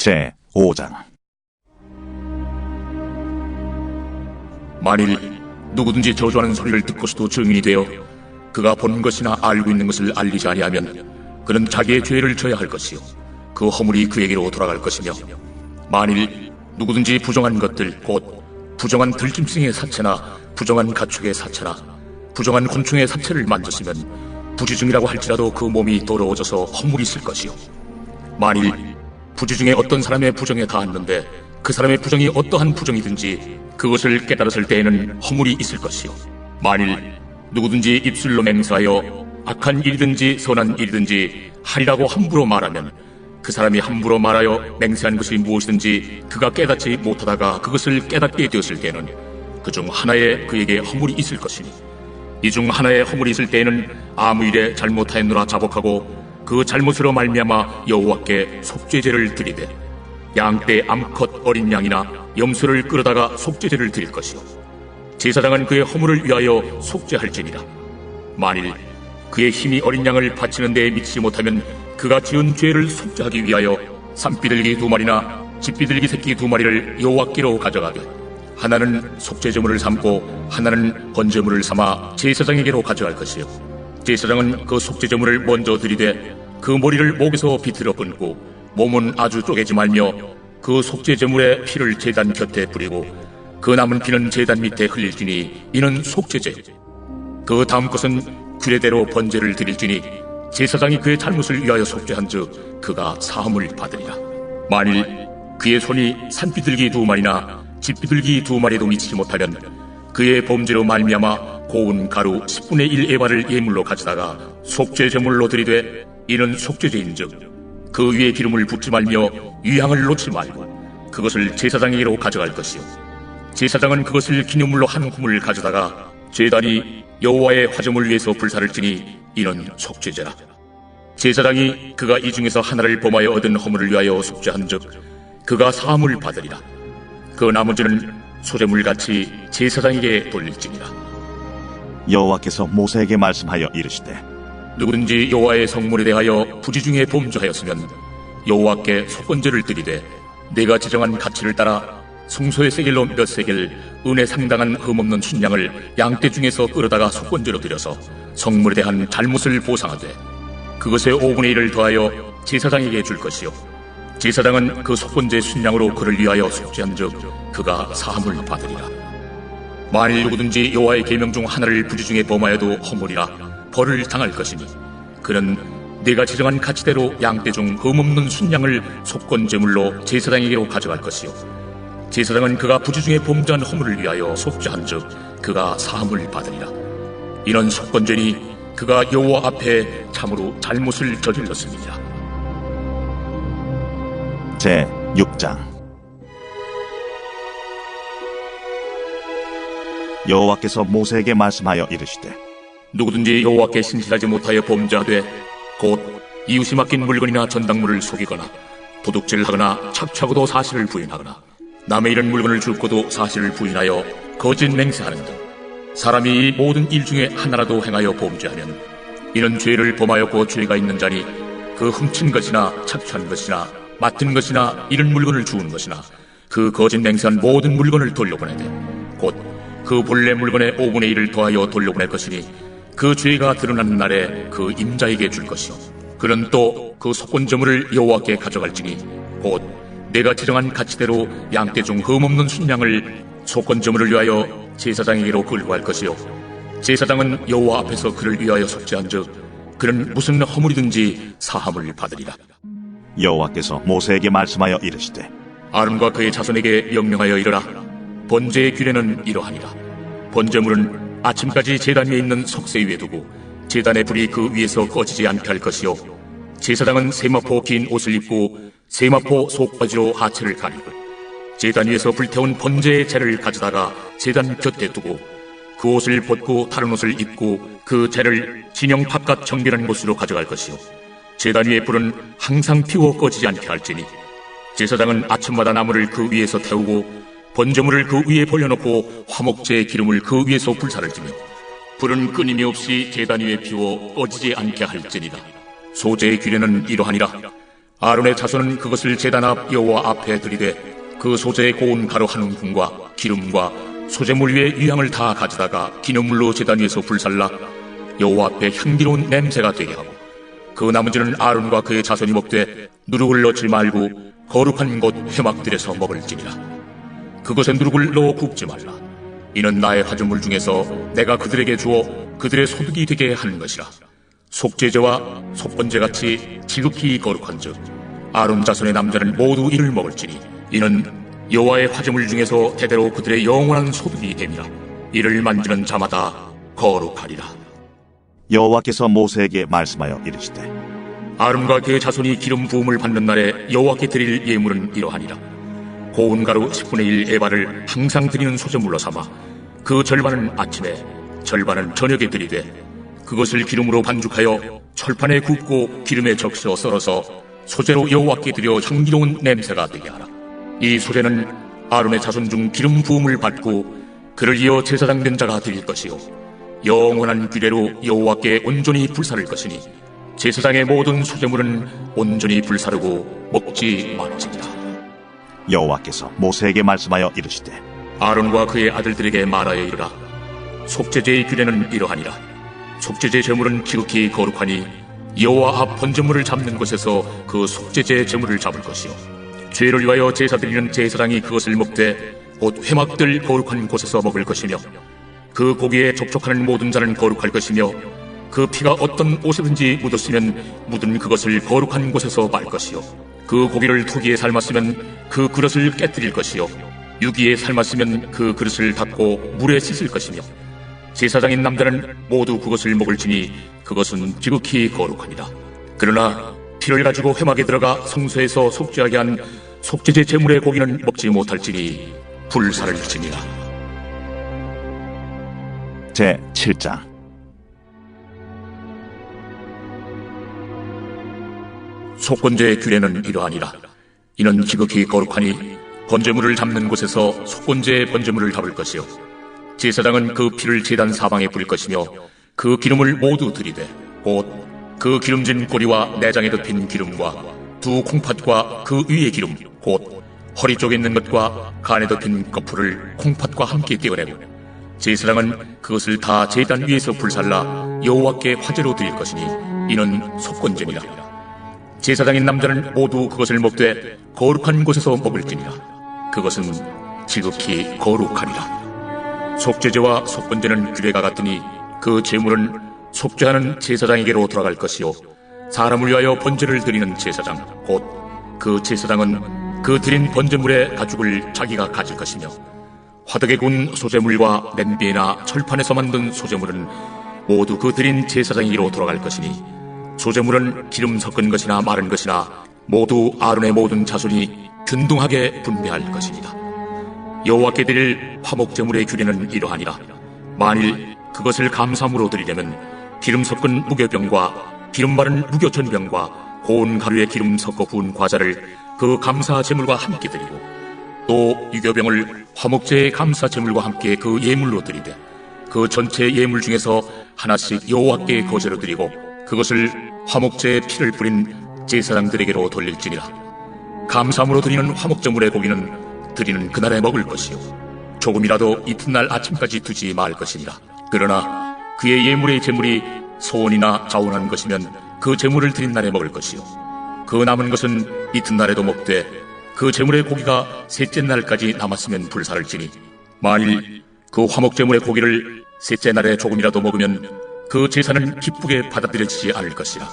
제5장. 만일 누구든지 저주하는 소리를 듣고서도 증인이 되어 그가 본 것이나 알고 있는 것을 알리지 아니하면 그는 자기의 죄를 져야 할 것이요 그 허물이 그에게로 돌아갈 것이며, 만일 누구든지 부정한 것들 곧 부정한 들짐승의 사체나 부정한 가축의 사체나 부정한 곤충의 사체를 만졌으면 부지중이라고 할지라도 그 몸이 더러워져서 허물이 있을 것이요, 만일 부지 중에 어떤 사람의 부정에 닿았는데 그 사람의 부정이 어떠한 부정이든지 그것을 깨달았을 때에는 허물이 있을 것이요, 만일 누구든지 입술로 맹세하여 악한 일이든지 선한 일이든지 하리라고 함부로 말하면 그 사람이 함부로 말하여 맹세한 것이 무엇이든지 그가 깨닫지 못하다가 그것을 깨닫게 되었을 때는 그 중 하나에 그에게 허물이 있을 것이니, 이 중 하나에 허물이 있을 때에는 아무 일에 잘못하였노라 자복하고 그 잘못으로 말미암아 여호와께 속죄제를 드리되 양떼 암컷 어린 양이나 염소를 끌어다가 속죄제를 드릴 것이요 제사장은 그의 허물을 위하여 속죄할지니라. 만일 그의 힘이 어린 양을 바치는 데에 미치지 못하면 그가 지은 죄를 속죄하기 위하여 산비둘기 2마리나 집비둘기 새끼 2마리를 여호와께로 가져가되 하나는 속죄제물을 삼고 하나는 번제물을 삼아 제사장에게로 가져갈 것이요 제사장은 그 속죄제물을 먼저 드리되 그 머리를 목에서 비틀어 끊고 몸은 아주 쪼개지 말며 그 속죄제물의 피를 제단 곁에 뿌리고 그 남은 피는 제단 밑에 흘릴지니 이는 속죄제. 그 다음 것은 규례대로 번제를 드릴지니 제사장이 그의 잘못을 위하여 속죄한즉 그가 사함을 받으리라. 만일 그의 손이 산비둘기 2마리나 집비둘기 2마리도 미치지 못하면 그의 범죄로 말미암아 고운 가루 10분의 1 에바를 예물로 가져다가 속죄제물로 드리되 이는 속죄제인즉 그 위에 기름을 붓지 말며 유향을 놓지 말고 그것을 제사장에게로 가져갈 것이요 제사장은 그것을 기념물로 한 후물 가져다가 제단이 여호와의 화제물 위에서 불사를 지니 이는 속죄제라. 제사장이 그가 이 중에서 하나를 범하여 얻은 허물을 위하여 속죄한즉 그가 사함을 받으리라. 그 나머지는 소제물같이 제사장에게 돌릴지니라. 여호와께서 모세에게 말씀하여 이르시되 누구든지 여호와의 성물에 대하여 부지 중에 범죄하였으면 여호와께 속건제를 드리되 내가 지정한 가치를 따라 성소의 세겔로 몇 세겔 은에 상당한 흠없는 순양을 양떼 중에서 끌어다가 속건제로 드려서 성물에 대한 잘못을 보상하되 그것의 5분의 1을 더하여 제사장에게 줄 것이요 제사장은 그 속건제 순양으로 그를 위하여 속죄한즉 그가 사함을 받으리라. 만일 누구든지 여호와의 계명 중 하나를 부지 중에 범하여도 허물이라 벌을 당할 것이니 그는 내가 지정한 가치대로 양떼 중 흠없는 순양을 속건제물로 제사장에게로 가져갈 것이요 제사장은 그가 부지 중에 범죄한 허물을 위하여 속죄한즉 그가 사함을 받으리라. 이는 속건제니 그가 여호와 앞에 참으로 잘못을 저질렀음이니라. 제6장. 여호와께서 모세에게 말씀하여 이르시되 누구든지 여호와께 신실하지 못하여 범죄하되 곧 이웃이 맡긴 물건이나 전당물을 속이거나 도둑질하거나 착취하고도 사실을 부인하거나 남의 이런 물건을 줍고도 사실을 부인하여 거짓 맹세하는 등 사람이 이 모든 일 중에 하나라도 행하여 범죄하면 이는 죄를 범하였고 죄가 있는 자니 그 훔친 것이나 착취한 것이나 맡은 것이나 이런 물건을 주운 것이나 그 거짓 맹세한 모든 물건을 돌려보내되 곧 그 본래 물건의 5분의 1을 더하여 돌려보낼 것이니 그 죄가 드러나는 날에 그 임자에게 줄 것이요 그는 또 그 속건제물을 여호와께 가져갈지니 곧 내가 지정한 가치대로 양떼 중 흠없는 순양을 속건제물을 위하여 제사장에게로 끌고 갈 것이요 제사장은 여호와 앞에서 그를 위하여 속죄한즉 그는 무슨 허물이든지 사함을 받으리라. 여호와께서 모세에게 말씀하여 이르시되 아론과 그의 자손에게 명령하여 이르라. 번제의 규례는 이러하니라. 번제물은 아침까지 제단 위에 있는 석쇠 위에 두고 제단의 불이 그 위에서 꺼지지 않게 할 것이요 제사장은 세마포 긴 옷을 입고 세마포 속바지로 하체를 가리고 제단 위에서 불태운 번제의 재를 가져다가 제단 곁에 두고 그 옷을 벗고 다른 옷을 입고 그 재를 진영 바깥 정결한 곳으로 가져갈 것이요 제단 위의 불은 항상 피워 꺼지지 않게 할지니 제사장은 아침마다 나무를 그 위에서 태우고 번제물을 그 위에 벌려놓고 화목제의 기름을 그 위에서 불사를 지며 불은 끊임이 없이 제단 위에 피워 꺼지지 않게 할지니라. 소제의 규례는 이러하니라. 아론의 자손은 그것을 제단 앞 여호와 앞에 들이되 그 소재의 고운 가루 한 움큼과 기름과 소재물 위에 유향을 다 가져다가 기념물로 제단 위에서 불살라 여호와 앞에 향기로운 냄새가 되게 하고 그 나머지는 아론과 그의 자손이 먹되 누룩을 넣지 말고 거룩한 곳 회막들에서 먹을지니라. 그것에 누룩을 넣어 굽지 말라. 이는 나의 화조물 중에서 내가 그들에게 주어 그들의 소득이 되게 하는 것이라. 속죄제와 속건제같이 지극히 거룩한즉 아론 자손의 남자는 모두 이를 먹을지니 이는 여호와의 화조물 중에서 대대로 그들의 영원한 소득이 됨이라. 이를 만지는 자마다 거룩하리라. 여호와께서 모세에게 말씀하여 이르시되 아론과 그의 자손이 기름 부음을 받는 날에 여호와께 드릴 예물은 이러하니라. 고운 가루 10분의 1 에바를 항상 드리는 소재물로 삼아 그 절반은 아침에 절반은 저녁에 드리되 그것을 기름으로 반죽하여 철판에 굽고 기름에 적셔 썰어서 소재로 여호와께 드려 향기로운 냄새가 되게 하라. 이 소재는 아론의 자손 중 기름 부음을 받고 그를 이어 제사장 된 자가 드릴 것이요 영원한 규례로 여호와께 온전히 불사를 것이니 제사장의 모든 소재물은 온전히 불사르고 먹지 말지니라. 여호와께서 모세에게 말씀하여 이르시되 아론과 그의 아들들에게 말하여 이르라. 속죄제의 규례는 이러하니라. 속죄제 제물은 지극히 거룩하니 여호와 앞 번제물을 잡는 곳에서 그 속죄제 제물을 잡을 것이요 죄를 위하여 제사 드리는 제사장이 그것을 먹되 곧 회막들 거룩한 곳에서 먹을 것이며 그 고기에 접촉하는 모든 자는 거룩할 것이며 그 피가 어떤 옷에든지 묻었으면 묻은 그것을 거룩한 곳에서 말 것이요 그 고기를 토기에 삶았으면 그 그릇을 깨뜨릴 것이요 유기에 삶았으면 그 그릇을 닦고 물에 씻을 것이며 제사장인 남자는 모두 그것을 먹을지니 그것은 지극히 거룩하니라. 그러나 피를 가지고 회막에 들어가 성소에서 속죄하게 한 속죄제 제물의 고기는 먹지 못할지니 불사를지니라. 제 7장 속건제의 규례는 이러하니라. 이는 지극히 거룩하니 번제물을 잡는 곳에서 속건제의 번제물을 잡을 것이요 제사장은 그 피를 제단 사방에 뿌릴 것이며 그 기름을 모두 들이되 곧 그 기름진 꼬리와 내장에 덮인 기름과 두 콩팥과 그 위의 기름 곧 허리 쪽에 있는 것과 간에 덮인 거풀을 콩팥과 함께 떼어내고 제사장은 그것을 다 제단 위에서 불살라 여호와께 화제로 드릴 것이니 이는 속건제니라. 제사장인 남자는 모두 그것을 먹되 거룩한 곳에서 먹을지니라. 그것은 지극히 거룩하니라. 속죄제와 속건제는 규례가 같으니 그 제물은 속죄하는 제사장에게로 돌아갈 것이요 사람을 위하여 번제를 드리는 제사장 곧 그 제사장은 그 드린 번제물의 가죽을 자기가 가질 것이며 화덕에 구운 소재물과 냄비나 철판에서 만든 소재물은 모두 그 드린 제사장에게로 돌아갈 것이니 소재물은 기름 섞은 것이나 마른 것이나 모두 아론의 모든 자손이 균등하게 분배할 것이니라. 여호와께 드릴 화목제물의 규례는 이러하니라. 만일 그것을 감사함으로 드리려면 기름 섞은 무교병과 기름 바른 무교전병과 고운 가루에 기름 섞어 부은 과자를 그 감사 제물과 함께 드리고 또 유교병을 화목제의 감사 제물과 함께 그 예물로 드리되 그 전체 예물 중에서 하나씩 여호와께 거제로 드리고 그것을 화목제의 피를 뿌린 제사장들에게로 돌릴지니라. 감사함으로 드리는 화목제물의 고기는 드리는 그날에 먹을 것이요 조금이라도 이튿날 아침까지 두지 말 것이니라. 그러나 그의 예물의 제물이 소원이나 자원한 것이면 그 제물을 드린 날에 먹을 것이요 그 남은 것은 이튿날에도 먹되 그 제물의 고기가 셋째 날까지 남았으면 불사를지니 만일 그 화목제물의 고기를 셋째 날에 조금이라도 먹으면 그 제사는 기쁘게 받아들여지지 않을 것이라.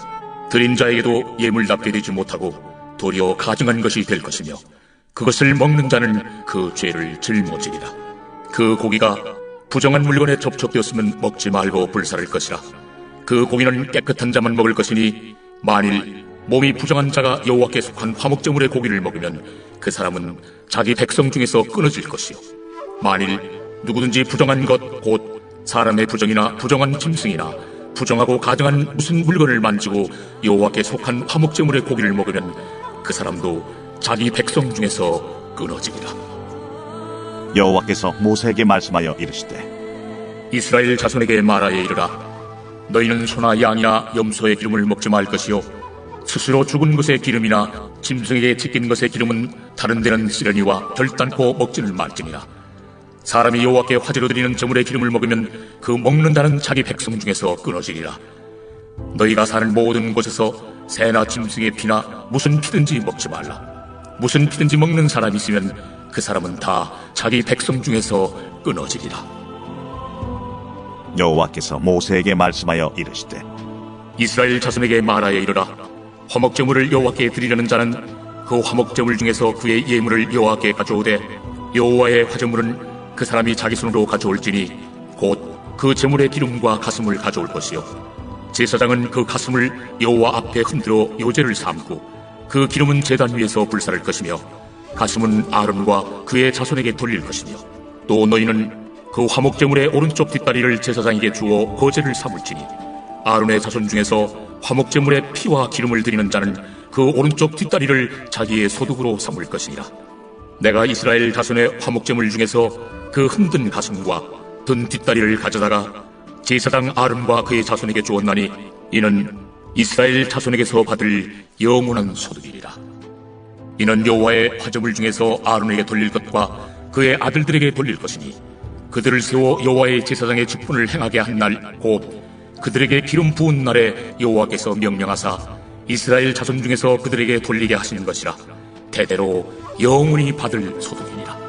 드린 자에게도 예물답게 되지 못하고 도리어 가증한 것이 될 것이며 그것을 먹는 자는 그 죄를 짊어지리라. 그 고기가 부정한 물건에 접촉되었으면 먹지 말고 불사를 것이라. 그 고기는 깨끗한 자만 먹을 것이니 만일 몸이 부정한 자가 여호와께 속한 화목제물의 고기를 먹으면 그 사람은 자기 백성 중에서 끊어질 것이요 만일 누구든지 부정한 것 곧 사람의 부정이나 부정한 짐승이나 부정하고 가증한 무슨 물건을 만지고 여호와께 속한 화목제물의 고기를 먹으면 그 사람도 자기 백성 중에서 끊어지리라. 여호와께서 모세에게 말씀하여 이르시되 이스라엘 자손에게 말하여 이르라. 너희는 소나 양이나 염소의 기름을 먹지 말 것이요 스스로 죽은 것의 기름이나 짐승에게 찢긴 것의 기름은 다른 데는 쓰려니와 결단코 먹지는 말지니라. 사람이 여호와께 화제로 드리는 제물의 기름을 먹으면 그 먹는다는 자기 백성 중에서 끊어지리라. 너희가 사는 모든 곳에서 새나 짐승의 피나 무슨 피든지 먹지 말라. 무슨 피든지 먹는 사람이 있으면 그 사람은 다 자기 백성 중에서 끊어지리라. 여호와께서 모세에게 말씀하여 이르시되 이스라엘 자손에게 말하여 이르라. 화목제물을 여호와께 드리려는 자는 그 화목제물 중에서 그의 예물을 여호와께 가져오되 여호와의 화제물은 그 사람이 자기 손으로 가져올지니 곧 그 제물의 기름과 가슴을 가져올 것이요 제사장은 그 가슴을 여호와 앞에 흔들어 요제를 삼고 그 기름은 제단 위에서 불사를 것이며 가슴은 아론과 그의 자손에게 돌릴 것이며 또 너희는 그 화목제물의 오른쪽 뒷다리를 제사장에게 주어 거제를 삼을지니 아론의 자손 중에서 화목제물의 피와 기름을 드리는 자는 그 오른쪽 뒷다리를 자기의 소득으로 삼을 것이니라. 내가 이스라엘 자손의 화목제물 중에서 그 흔든 가슴과 든 뒷다리를 가져다가 제사장 아론과 그의 자손에게 주었나니 이는 이스라엘 자손에게서 받을 영원한 소득이니라. 이는 여호와의 화제물 중에서 아론에게 돌릴 것과 그의 아들들에게 돌릴 것이니 그들을 세워 여호와의 제사장의 직분을 행하게 한 날 곧 그들에게 기름 부은 날에 여호와께서 명령하사 이스라엘 자손 중에서 그들에게 돌리게 하시는 것이라. 대대로 영원히 받을 소득이니라.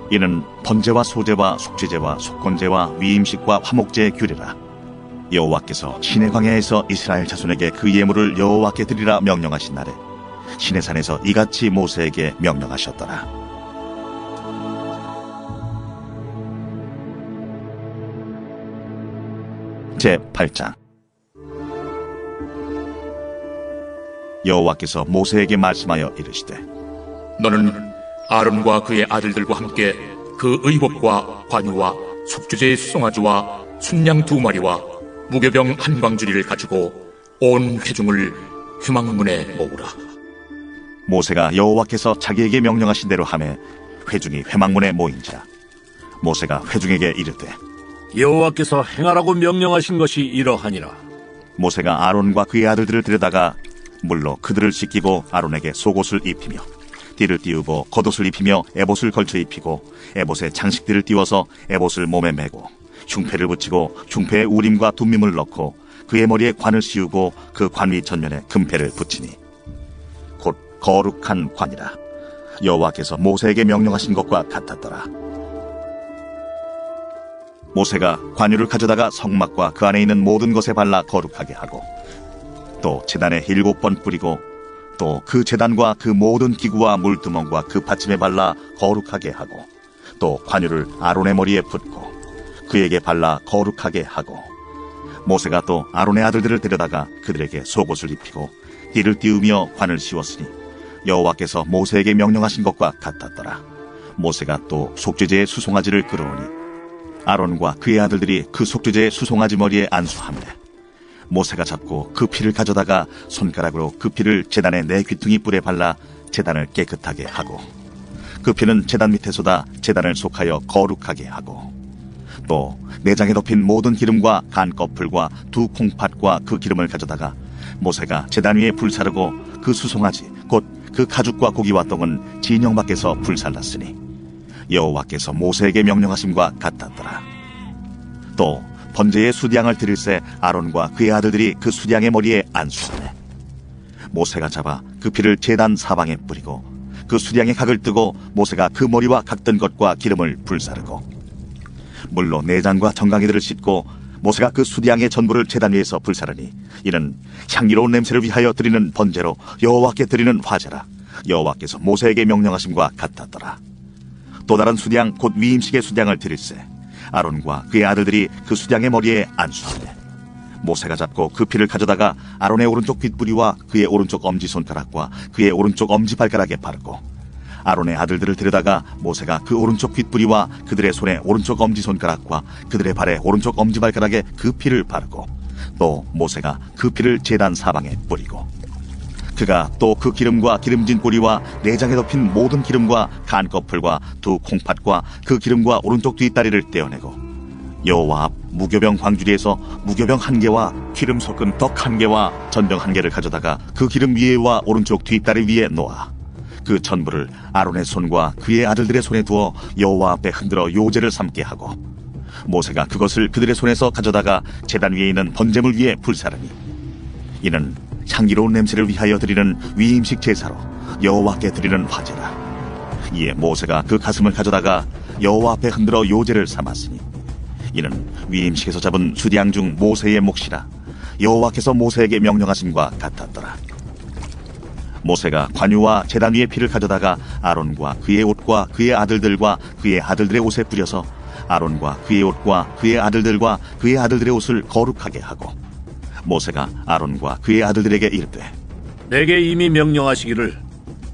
이는 번제와 소제와 속죄제와 속건제와 위임식과 화목제의 규례라. 여호와께서 시내 광야에서 이스라엘 자손에게 그 예물을 여호와께 드리라 명령하신 날에 시내산에서 이같이 모세에게 명령하셨더라. 제8장 여호와께서 모세에게 말씀하여 이르시되 너는 아론과 그의 아들들과 함께 그 의복과 관유와 속죄제의 수송아지와 순양 2마리와 무교병 한 광주리를 가지고 온 회중을 휴망문에 모으라. 모세가 여호와께서 자기에게 명령하신 대로 하매 회중이 회막문에 모인지라. 모세가 회중에게 이르되 여호와께서 행하라고 명령하신 것이 이러하니라. 모세가 아론과 그의 아들들을 데려다가 물로 그들을 씻기고 아론에게 속옷을 입히며 띠를 띄우고 겉옷을 입히며 에봇을 걸쳐 입히고 에봇에 장식들을 띄워서 에봇을 몸에 메고 흉패를 붙이고 흉패에 우림과 둠밈을 넣고 그의 머리에 관을 씌우고 그 관 위 전면에 금패를 붙이니 곧 거룩한 관이라. 여호와께서 모세에게 명령하신 것과 같았더라. 모세가 관유를 가져다가 성막과 그 안에 있는 모든 것에 발라 거룩하게 하고 또 제단에 7번 뿌리고 또 그 제단과 그 모든 기구와 물두멍과 그 받침에 발라 거룩하게 하고 또 관유를 아론의 머리에 붓고 그에게 발라 거룩하게 하고 모세가 또 아론의 아들들을 데려다가 그들에게 속옷을 입히고 띠를 띄우며 관을 씌웠으니 여호와께서 모세에게 명령하신 것과 같았더라. 모세가 또 속죄제의 수송아지를 끌어오니 아론과 그의 아들들이 그 속죄제의 수송아지 머리에 안수하며 모세가 잡고 그 피를 가져다가 손가락으로 그 피를 제단의 4귀퉁이 뿔에 발라 제단을 깨끗하게 하고 그 피는 제단 밑에 쏟아 제단을 속하여 거룩하게 하고 또 내장에 덮인 모든 기름과 간 꺼풀과 2 콩팥과 그 기름을 가져다가 모세가 제단 위에 불사르고 그 수송아지 곧 그 가죽과 고기와 똥은 진영 밖에서 불살랐으니 여호와께서 모세에게 명령하심과 같았더라. 또 번제의 수량을 드릴새 아론과 그의 아들들이 그 수량의 머리에 안수하네. 모세가 잡아 그 피를 제단 사방에 뿌리고 그 수량의 각을 뜨고 모세가 그 머리와 각든 것과 기름을 불사르고 물로 내장과 정강이들을 씻고 모세가 그 수량의 전부를 제단 위에서 불사르니 이는 향기로운 냄새를 위하여 드리는 번제로 여호와께 드리는 화제라. 여호와께서 모세에게 명령하심과 같았더라. 또 다른 수량 곧 위임식의 수량을 드릴새 아론과 그의 아들들이 그 수량의 머리에 안수하되 모세가 잡고 그 피를 가져다가 아론의 오른쪽 귓부리와 그의 오른쪽 엄지손가락과 그의 오른쪽 엄지발가락에 바르고 아론의 아들들을 데려다가 모세가 그 오른쪽 귓부리와 그들의 손에 오른쪽 엄지손가락과 그들의 발에 오른쪽 엄지발가락에 그 피를 바르고 또 모세가 그 피를 제단 사방에 뿌리고 그가 또 그 기름과 기름진 꼬리와 내장에 덮인 모든 기름과 간 꺼풀과 2 콩팥과 그 기름과 오른쪽 뒷다리를 떼어내고 여호와 앞 무교병 광주리에서 무교병 1개와 기름 섞은 떡 1개와 전병 1개를 가져다가 그 기름 위에와 오른쪽 뒷다리 위에 놓아 그 전부를 아론의 손과 그의 아들들의 손에 두어 여호와 앞에 흔들어 요제를 삼게 하고 모세가 그것을 그들의 손에서 가져다가 제단 위에 있는 번제물 위에 불사르니 이는 향기로운 냄새를 위하여 드리는 위임식 제사로 여호와께 드리는 화제라. 이에 모세가 그 가슴을 가져다가 여호와 앞에 흔들어 요제를 삼았으니 이는 위임식에서 잡은 수양 중 모세의 몫이라 여호와께서 모세에게 명령하심과 같았더라. 모세가 관유와 제단 위의 피를 가져다가 아론과 그의 옷과 그의 아들들과 그의 아들들의 옷에 뿌려서 아론과 그의 옷과 그의 아들들과 그의 아들들의 옷을 거룩하게 하고 모세가 아론과 그의 아들들에게 이르되 내게 이미 명령하시기를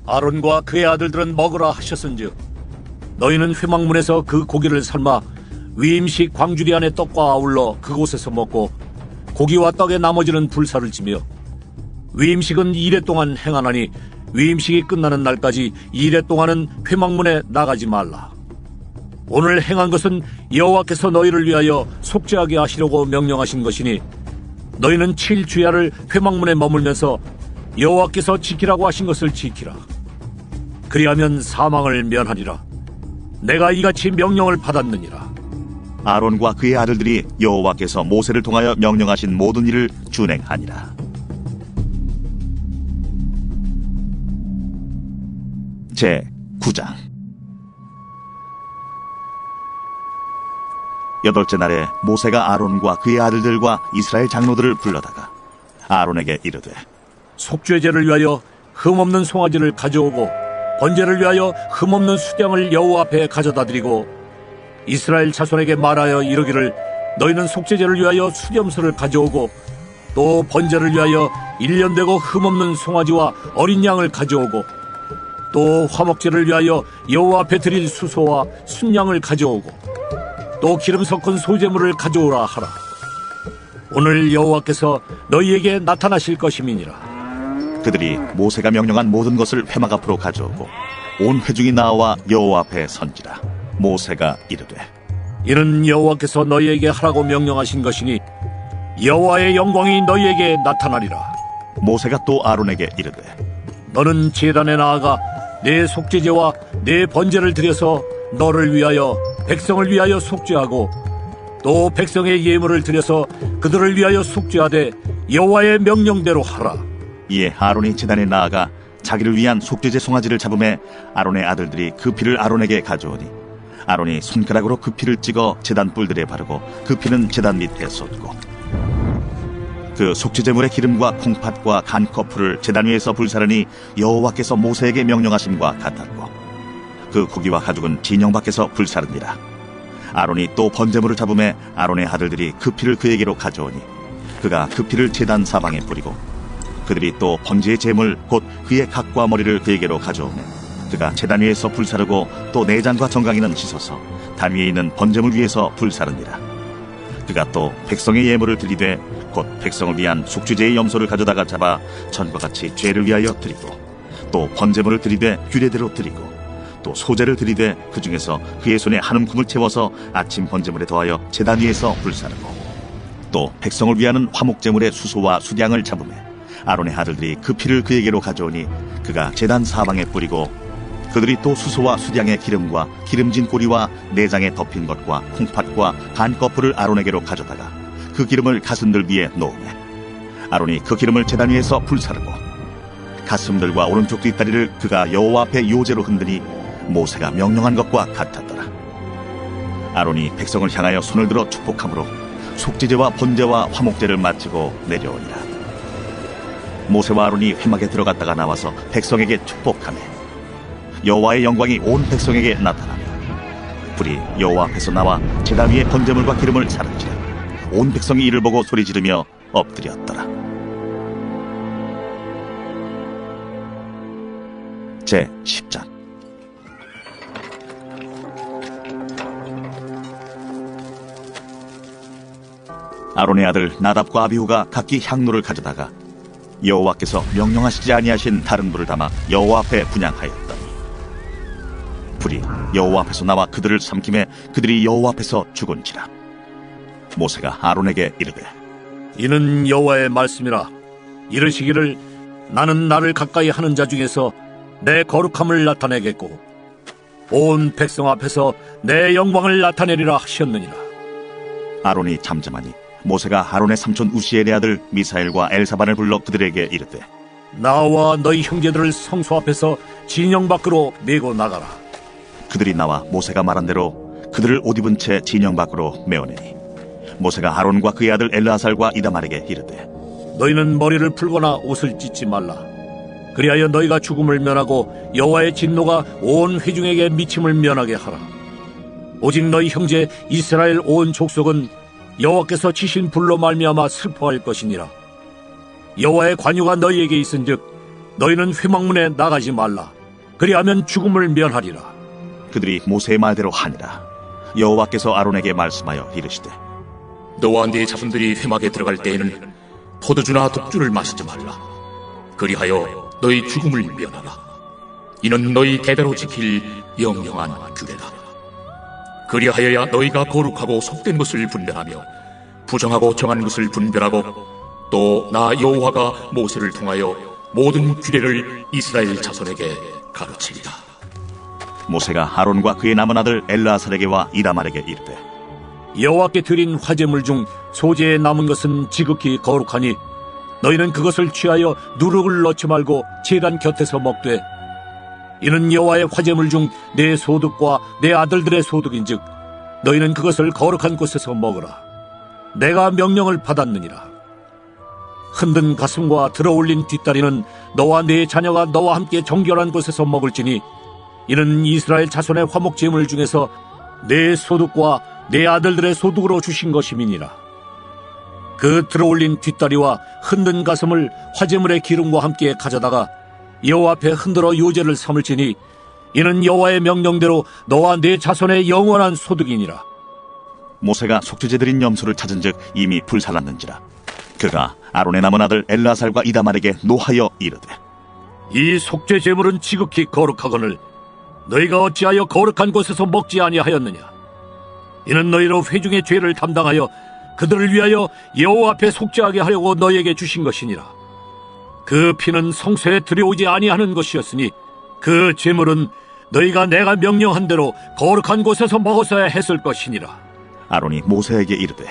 아론과 그의 아들들은 먹으라 하셨은즉 너희는 회막문에서 그 고기를 삶아 위임식 광주리 안의 떡과 아울러 그곳에서 먹고 고기와 떡의 나머지는 불사를 지며 위임식은 2례 동안 행하나니 위임식이 끝나는 날까지 2례 동안은 회막문에 나가지 말라. 오늘 행한 것은 여호와께서 너희를 위하여 속죄하게 하시려고 명령하신 것이니 너희는 7주야를 회막문에 머물면서 여호와께서 지키라고 하신 것을 지키라. 그리하면 사망을 면하리라. 내가 이같이 명령을 받았느니라. 아론과 그의 아들들이 여호와께서 모세를 통하여 명령하신 모든 일을 준행하니라. 제 9장. 여덟째 날에 모세가 아론과 그의 아들들과 이스라엘 장로들을 불러다가 아론에게 이르되 속죄제를 위하여 흠없는 송아지를 가져오고 번제를 위하여 흠없는 수량을 여호와 앞에 가져다 드리고 이스라엘 자손에게 말하여 이르기를 너희는 속죄제를 위하여 수렴소를 가져오고 또 번제를 위하여 1년 되고 흠없는 송아지와 어린 양을 가져오고 또 화목제를 위하여 여호와 앞에 드릴 수소와 순양을 가져오고 또 기름 섞은 소제물을 가져오라 하라. 오늘 여호와께서 너희에게 나타나실 것임이니라. 그들이 모세가 명령한 모든 것을 회막 앞으로 가져오고 온 회중이 나와 여호와 앞에 선지라. 모세가 이르되 이는 여호와께서 너희에게 하라고 명령하신 것이니 여호와의 영광이 너희에게 나타나리라. 모세가 또 아론에게 이르되 너는 제단에 나아가 내 속죄제와 내 번제를 드려서 너를 위하여 백성을 위하여 속죄하고 또 백성의 예물을 드려서 그들을 위하여 속죄하되 여호와의 명령대로 하라. 이에 아론이 제단에 나아가 자기를 위한 속죄제 송아지를 잡음에 아론의 아들들이 그 피를 아론에게 가져오니 아론이 손가락으로 그 피를 찍어 제단 뿔들에 바르고 그 피는 제단 밑에 쏟고 그 속죄제물의 기름과 콩팥과 간 거풀을 제단 위에서 불사르니 여호와께서 모세에게 명령하심과 같았고 그 고기와 가죽은 진영 밖에서 불사르니라. 아론이 또 번제물을 잡음에 아론의 아들들이 그 피를 그에게로 가져오니 그가 그 피를 제단 사방에 뿌리고 그들이 또 번제의 제물 곧 그의 각과 머리를 그에게로 가져오매 그가 제단 위에서 불사르고 또 내장과 정강이는 씻어서 단 위에 있는 번제물 위에서 불사르니라. 그가 또 백성의 예물을 드리되 곧 백성을 위한 속죄제의 염소를 가져다가 잡아 전과 같이 죄를 위하여 드리고 또 번제물을 드리되 규례대로 드리고 또 소제를 드리되 그 중에서 그의 손에 한 움큼을 채워서 아침 번제물에 더하여 제단 위에서 불사르고 또 백성을 위하는 화목제물의 수소와 수량을 잡으매 아론의 아들들이 그 피를 그에게로 가져오니 그가 제단 사방에 뿌리고 그들이 또 수소와 수량의 기름과 기름진 꼬리와 내장에 덮인 것과 콩팥과 간 거풀을 아론에게로 가져다가 그 기름을 가슴들 위에 놓으매 아론이 그 기름을 제단 위에서 불사르고 가슴들과 오른쪽 뒷다리를 그가 여호와 앞에 요제로 흔드니 모세가 명령한 것과 같았더라. 아론이 백성을 향하여 손을 들어 축복함으로 속죄제와 번제와 화목제를 마치고 내려오니라. 모세와 아론이 회막에 들어갔다가 나와서 백성에게 축복하며 여호와의 영광이 온 백성에게 나타나며 불이 여호와 앞에서 나와 제단 위에 번제물과 기름을 사른지라. 온 백성이 이를 보고 소리 지르며 엎드렸더라. 제 10장. 아론의 아들 나답과 아비후가 각기 향로를 가져다가 여호와께서 명령하시지 아니하신 다른 불을 담아 여호와 앞에 분향하였더니 불이 여호와 앞에서 나와 그들을 삼킴에 그들이 여호와 앞에서 죽은지라. 모세가 아론에게 이르되 이는 여호와의 말씀이라. 이르시기를 나는 나를 가까이 하는 자 중에서 내 거룩함을 나타내겠고 온 백성 앞에서 내 영광을 나타내리라 하셨느니라. 아론이 잠잠하니 모세가 아론의 삼촌 우시엘의 아들 미사엘과 엘사반을 불러 그들에게 이르되 나와 너희 형제들을 성소 앞에서 진영 밖으로 메고 나가라. 그들이 나와 모세가 말한 대로 그들을 옷 입은 채 진영 밖으로 메어내니 모세가 아론과 그의 아들 엘르아살과 이다말에게 이르되 너희는 머리를 풀거나 옷을 찢지 말라. 그리하여 너희가 죽음을 면하고 여호와의 진노가 온 회중에게 미침을 면하게 하라. 오직 너희 형제 이스라엘 온 족속은 여호와께서 치신 불로 말미암아 슬퍼할 것이니라. 여호와의 관유가 너희에게 있은즉 너희는 회막문에 나가지 말라. 그리하면 죽음을 면하리라. 그들이 모세의 말대로 하니라. 여호와께서 아론에게 말씀하여 이르시되 너와 네 자손들이 회막에 들어갈 때에는 포도주나 독주를 마시지 말라. 그리하여 너희 죽음을 면하라. 이는 너희 대대로 지킬 영영한 규례다. 그리하여야 너희가 거룩하고 속된 것을 분별하며 부정하고 정한 것을 분별하고 또 나 여호와가 모세를 통하여 모든 규례를 이스라엘 자손에게 가르치리라. 모세가 아론과 그의 남은 아들 엘르아살에게와 이다말에게 이르되 여호와께 드린 화제물 중 소재에 남은 것은 지극히 거룩하니 너희는 그것을 취하여 누룩을 넣지 말고 제단 곁에서 먹되 이는 여호와의 화제물 중 내 소득과 내 아들들의 소득인즉 너희는 그것을 거룩한 곳에서 먹으라. 내가 명령을 받았느니라. 흔든 가슴과 들어올린 뒷다리는 너와 네 자녀가 너와 함께 정결한 곳에서 먹을지니 이는 이스라엘 자손의 화목제물 중에서 내 소득과 내 아들들의 소득으로 주신 것임이니라. 그 들어올린 뒷다리와 흔든 가슴을 화제물의 기름과 함께 가져다가 여호와 앞에 흔들어 요제를 삼을지니 이는 여호와의 명령대로 너와 네 자손의 영원한 소득이니라. 모세가 속죄제 드린 염소를 찾은즉 이미 불살랐는지라. 그가 아론의 남은 아들 엘르아살과 이다말에게 노하여 이르되 이 속죄 제물은 지극히 거룩하거늘 너희가 어찌하여 거룩한 곳에서 먹지 아니하였느냐. 이는 너희로 회중의 죄를 담당하여 그들을 위하여 여호와 앞에 속죄하게 하려고 너희에게 주신 것이니라. 그 피는 성소에 들여오지 아니하는 것이었으니 그 제물은 너희가 내가 명령한 대로 거룩한 곳에서 먹었어야 했을 것이니라. 아론이 모세에게 이르되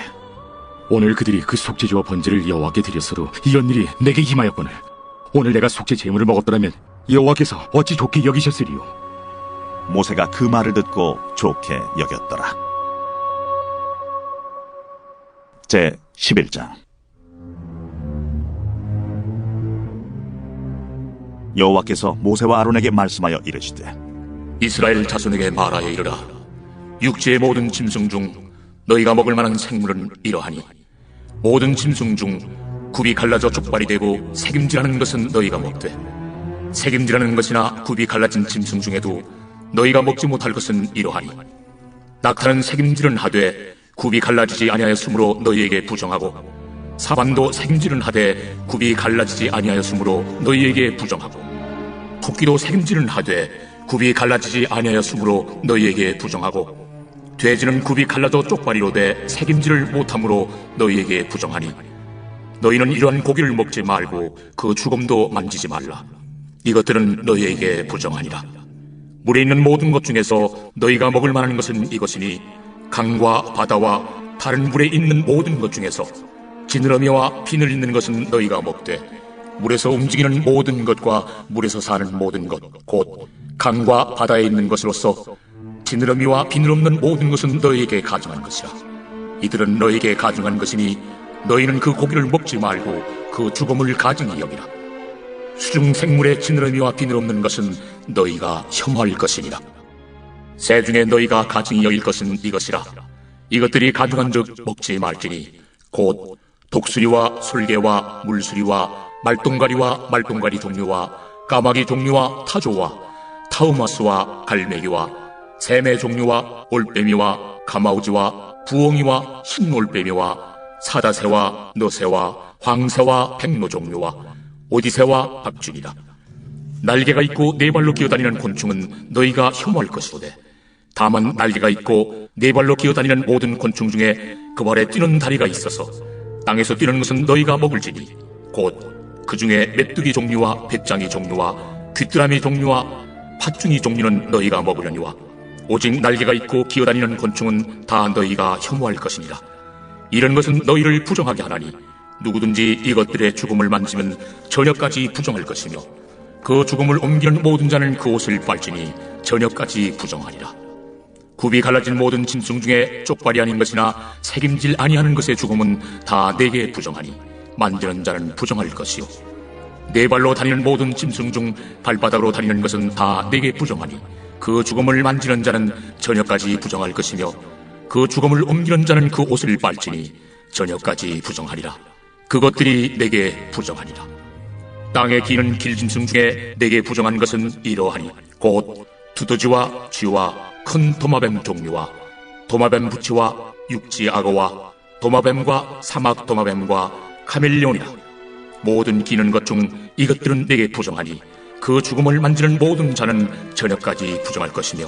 오늘 그들이 그 속죄제와 번제를 여호와께 드렸어도 이런 일이 내게 임하였거늘 오늘 내가 속죄 제물을 먹었더라면 여호와께서 어찌 좋게 여기셨으리요. 모세가 그 말을 듣고 좋게 여겼더라. 제 11장. 여호와께서 모세와 아론에게 말씀하여 이르시되 이스라엘 자손에게 말하여 이르라. 육지의 모든 짐승 중 너희가 먹을 만한 생물은 이러하니 모든 짐승 중 굽이 갈라져 족발이 되고 새김질하는 것은 너희가 먹되 새김질하는 것이나 굽이 갈라진 짐승 중에도 너희가 먹지 못할 것은 이러하니 낙타는 새김질은 하되 굽이 갈라지지 아니하였으므로 너희에게 부정하고 사반도 새김질은 하되 굽이 갈라지지 아니하였으므로 너희에게 부정하고 토끼도 새김질은 하되 굽이 갈라지지 아니하였으므로 너희에게 부정하고 돼지는 굽이 갈라져 쪽발이로 돼 새김질을 못함으로 너희에게 부정하니 너희는 이러한 고기를 먹지 말고 그 주검도 만지지 말라. 이것들은 너희에게 부정하니라. 물에 있는 모든 것 중에서 너희가 먹을 만한 것은 이것이니 강과 바다와 다른 물에 있는 모든 것 중에서 지느러미와 비늘 있는 것은 너희가 먹되 물에서 움직이는 모든 것과 물에서 사는 모든 것 곧 강과 바다에 있는 것으로서 지느러미와 비늘 없는 모든 것은 너희에게 가증한 것이라. 이들은 너희에게 가증한 것이니 너희는 그 고기를 먹지 말고 그 주검을 가증히 여기라. 수중 생물의 지느러미와 비늘 없는 것은 너희가 혐오할 것이니라. 새 중에 너희가 가증히 여길 것은 이것이라. 이것들이 가증한즉 먹지 말지니 곧 독수리와 솔개와 물수리와 말똥가리와 말똥가리 종류와 까마귀 종류와 타조와 타우마스와 갈매기와 샘의 종류와 올빼미와 가마우지와 부엉이와 흰올빼미와 사다새와 너새와 황새와 백로 종류와 오디새와 박쥐니라. 날개가 있고 네 발로 기어다니는 곤충은 너희가 혐오할 것이로되 다만 날개가 있고 네 발로 기어다니는 모든 곤충 중에 그 발에 뛰는 다리가 있어서 땅에서 뛰는 것은 너희가 먹을지니 곧 그 중에 메뚜기 종류와 배짱이 종류와 귀뚜라미 종류와 팥중이 종류는 너희가 먹으려니와 오직 날개가 있고 기어다니는 곤충은 다 너희가 혐오할 것이니라. 이런 것은 너희를 부정하게 하나니 누구든지 이것들의 죽음을 만지면 저녁까지 부정할 것이며 그 죽음을 옮기는 모든 자는 그 옷을 빨지니 저녁까지 부정하리라. 굽이 갈라진 모든 짐승 중에 쪽발이 아닌 것이나 책임질 아니하는 것의 죽음은 다 내게 부정하니 만지는 자는 부정할 것이요 네 발로 다니는 모든 짐승 중 발바닥으로 다니는 것은 다 내게 부정하니 그 죽음을 만지는 자는 저녁까지 부정할 것이며 그 죽음을 옮기는 자는 그 옷을 빨지니 저녁까지 부정하리라. 그것들이 내게 부정하니라. 땅에 기는 길짐승 중에 내게 부정한 것은 이러하니 곧 두더지와 쥐와 큰 도마뱀 종류와 도마뱀 부치와 육지 악어와 도마뱀과 사막 도마뱀과 카멜레온이라. 모든 기는 것 중 이것들은 내게 부정하니 그 죽음을 만지는 모든 자는 저녁까지 부정할 것이며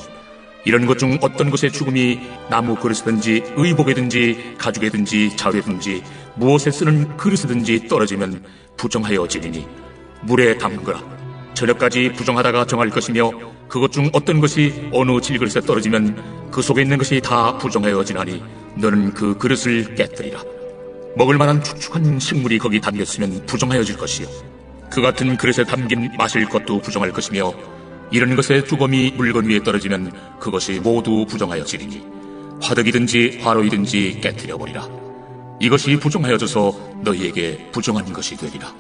이런 것 중 어떤 것의 죽음이 나무 그릇이든지 의복이든지 가죽이든지 자루든지 무엇에 쓰는 그릇이든지 떨어지면 부정하여지리니 물에 담그라. 저녁까지 부정하다가 정할 것이며 그것 중 어떤 것이 어느 질그릇에 떨어지면 그 속에 있는 것이 다 부정하여지나니 너는 그 그릇을 깨뜨리라. 먹을 만한 축축한 식물이 거기 담겼으면 부정하여질 것이요 그 같은 그릇에 담긴 마실 것도 부정할 것이며 이런 것의 주검이 물건 위에 떨어지면 그것이 모두 부정하여지리니 화덕이든지 화로이든지 깨뜨려버리라. 이것이 부정하여져서 너희에게 부정한 것이 되리라.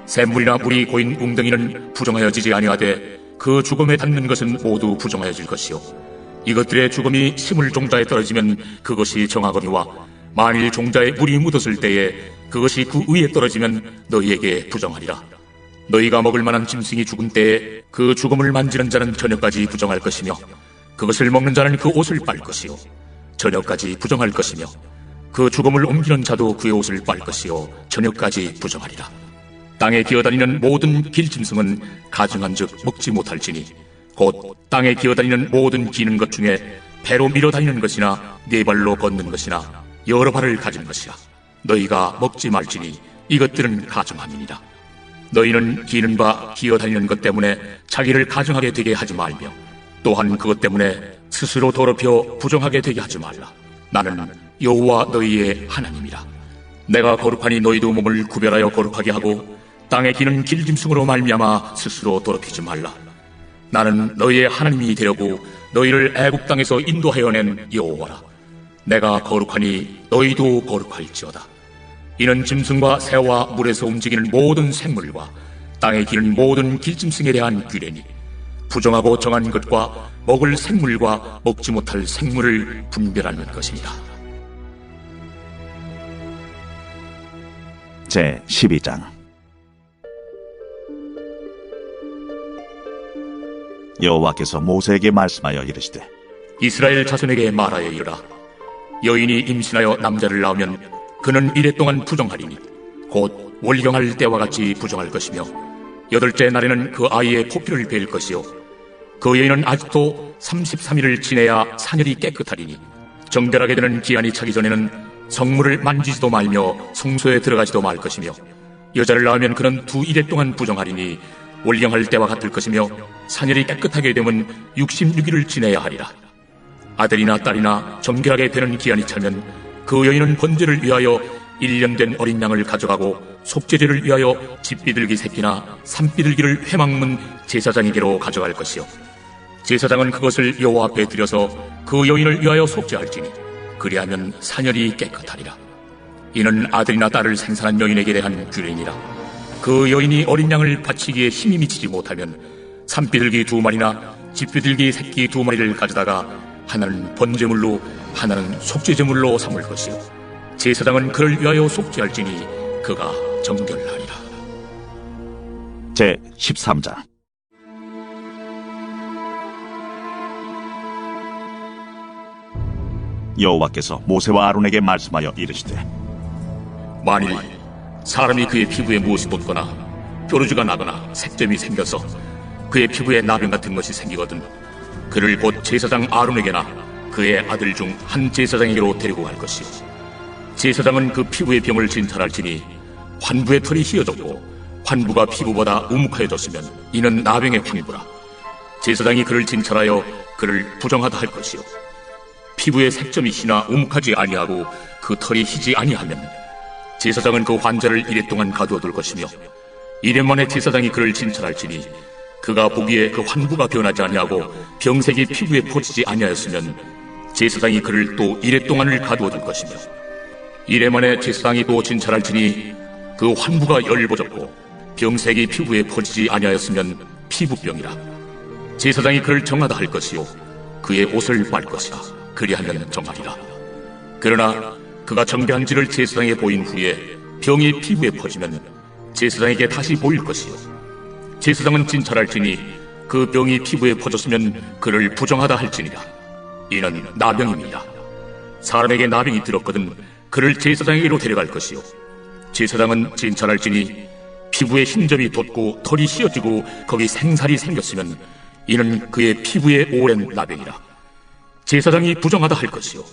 샘물이나 물이 고인 웅덩이는 부정하여지지 아니하되 그 죽음에 닿는 것은 모두 부정하여질 것이요 이것들의 죽음이 식물 종자에 떨어지면 그것이 정하거니와 만일 종자에 물이 묻었을 때에 그것이 그 위에 떨어지면 너희에게 부정하리라. 너희가 먹을 만한 짐승이 죽은 때에 그 죽음을 만지는 자는 저녁까지 부정할 것이며 그것을 먹는 자는 그 옷을 빨 것이요 저녁까지 부정할 것이며 그 죽음을 옮기는 자도 그의 옷을 빨 것이요 저녁까지 부정하리라. 땅에 기어다니는 모든 길짐승은 가증한즉 먹지 못할지니 곧 땅에 기어다니는 모든 기는 것 중에 배로 밀어다니는 것이나 네 발로 걷는 것이나 여러 발을 가진 것이라. 너희가 먹지 말지니 이것들은 가증함이니라. 너희는 기는 바 기어다니는 것 때문에 자기를 가증하게 되게 하지 말며 또한 그것 때문에 스스로 더럽혀 부정하게 되게 하지 말라. 나는 여호와 너희의 하나님이라. 내가 거룩하니 너희도 몸을 구별하여 거룩하게 하고 땅에 기는 길짐승으로 말미암아 스스로 더럽히지 말라. 나는 너희의 하나님이 되려고 너희를 애굽 땅에서 인도하여 낸 여호와라. 내가 거룩하니 너희도 거룩할지어다. 이는 짐승과 새와 물에서 움직이는 모든 생물과 땅에 기는 모든 길짐승에 대한 규례니 부정하고 정한 것과 먹을 생물과 먹지 못할 생물을 분별하는 것이니라. 제 12장. 여호와께서 모세에게 말씀하여 이르시되 이스라엘 자손에게 말하여 이르라. 여인이 임신하여 남자를 낳으면 그는 이래 동안 부정하리니 곧 월경할 때와 같이 부정할 것이며 8째 날에는 그 아이의 포피를 베일 것이요 그 여인은 아직도 33일을 지내야 사녀리 깨끗하리니 정결하게 되는 기한이 차기 전에는 성물을 만지지도 말며 성소에 들어가지도 말 것이며 여자를 낳으면 그는 2일 동안 부정하리니 월경할 때와 같을 것이며 사녀리 깨끗하게 되면 66일을 지내야 하리라. 아들이나 딸이나 정결하게 되는 기한이 차면 그 여인은 번제를 위하여 1년 된 어린 양을 가져가고 속죄제를 위하여 집비둘기 새끼나 산비둘기를 회막문 제사장에게로 가져갈 것이요 제사장은 그것을 여호와 앞에 드려서 그 여인을 위하여 속죄할지니 그리하면 사녀리 깨끗하리라. 이는 아들이나 딸을 생산한 여인에게 대한 규례니라. 그 여인이 어린 양을 바치기에 힘이 미치지 못하면 산비둘기 2마리나 집비둘기 새끼 2마리를 가져다가 하나는 번제물로 하나는 속죄제물로 삼을 것이요 제사장은 그를 위하여 속죄할지니 그가 정결하리라. 제 13장. 여호와께서 모세와 아론에게 말씀하여 이르시되 만일 사람이 그의 피부에 무엇이 돋거나 뾰루지가 나거나 색점이 생겨서 그의 피부에 나병 같은 것이 생기거든 그를 곧 제사장 아론에게나 그의 아들 중 한 제사장에게로 데리고 갈 것이요 제사장은 그 피부의 병을 진찰할지니 환부의 털이 휘어졌고 환부가 피부보다 우묵하여졌으면 이는 나병의 환부라. 제사장이 그를 진찰하여 그를 부정하다 할 것이요 피부의 색점이 희나 우묵하지 아니하고 그 털이 희지 아니하면 제사장은 그 환자를 이래 동안 가두어둘 것이며 이래 만에 제사장이 그를 진찰할지니 그가 보기에 그 환부가 변하지 아니하고 병색이 피부에 퍼지지 아니하였으면 제사장이 그를 또 이래 동안을 가두어둘 것이며 이래 만에 제사장이 또 진찰할지니 그 환부가 열버졌고 병색이 피부에 퍼지지 아니하였으면 피부병이라. 제사장이 그를 정하다 할 것이요 그의 옷을 빨 것이라. 그리하면 정하리라. 그러나 그가 정배한지를 제사장에 보인 후에 병이 피부에 퍼지면 제사장에게 다시 보일 것이요 제사장은 진찰할지니 그 병이 피부에 퍼졌으면 그를 부정하다 할지니라. 이는 나병입니다. 사람에게 나병이 들었거든 그를 제사장에게로 데려갈 것이요 제사장은 진찰할지니 피부에 흰점이 돋고 털이 휘어지고 거기 생살이 생겼으면 이는 그의 피부에 오랜 나병이라. 제사장이 부정하다 할 것이요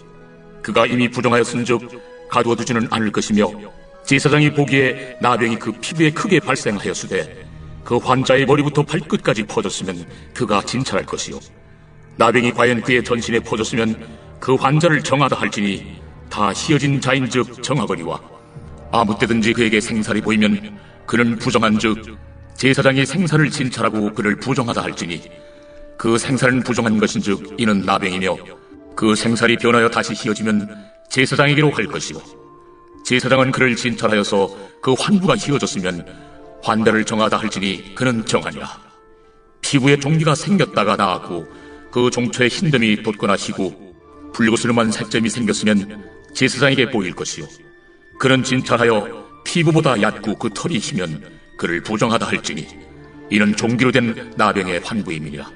그가 이미 부정하였은즉 가두어두지는 않을 것이며 제사장이 보기에 나병이 그 피부에 크게 발생하였으되 그 환자의 머리부터 발끝까지 퍼졌으면 그가 진찰할 것이요 나병이 과연 그의 전신에 퍼졌으면 그 환자를 정하다 할지니 다 휘어진 자인즉 정하거니와 아무 때든지 그에게 생살이 보이면 그는 부정한즉 제사장이 생살을 진찰하고 그를 부정하다 할지니 그 생살은 부정한 것인즉 이는 나병이며 그 생살이 변하여 다시 휘어지면 제사장에게로 갈 것이요 제사장은 그를 진찰하여서 그 환부가 휘어졌으면 환자를 정하다 할지니 그는 정하니라. 피부에 종기가 생겼다가 나았고 그 종초에 흰점이 돋거나 희고 붉으스름한 색점이 생겼으면 제사장에게 보일 것이요 그는 진찰하여 피부보다 얕고 그 털이 희면 그를 부정하다 할지니 이는 종기로 된 나병의 환부임이니라.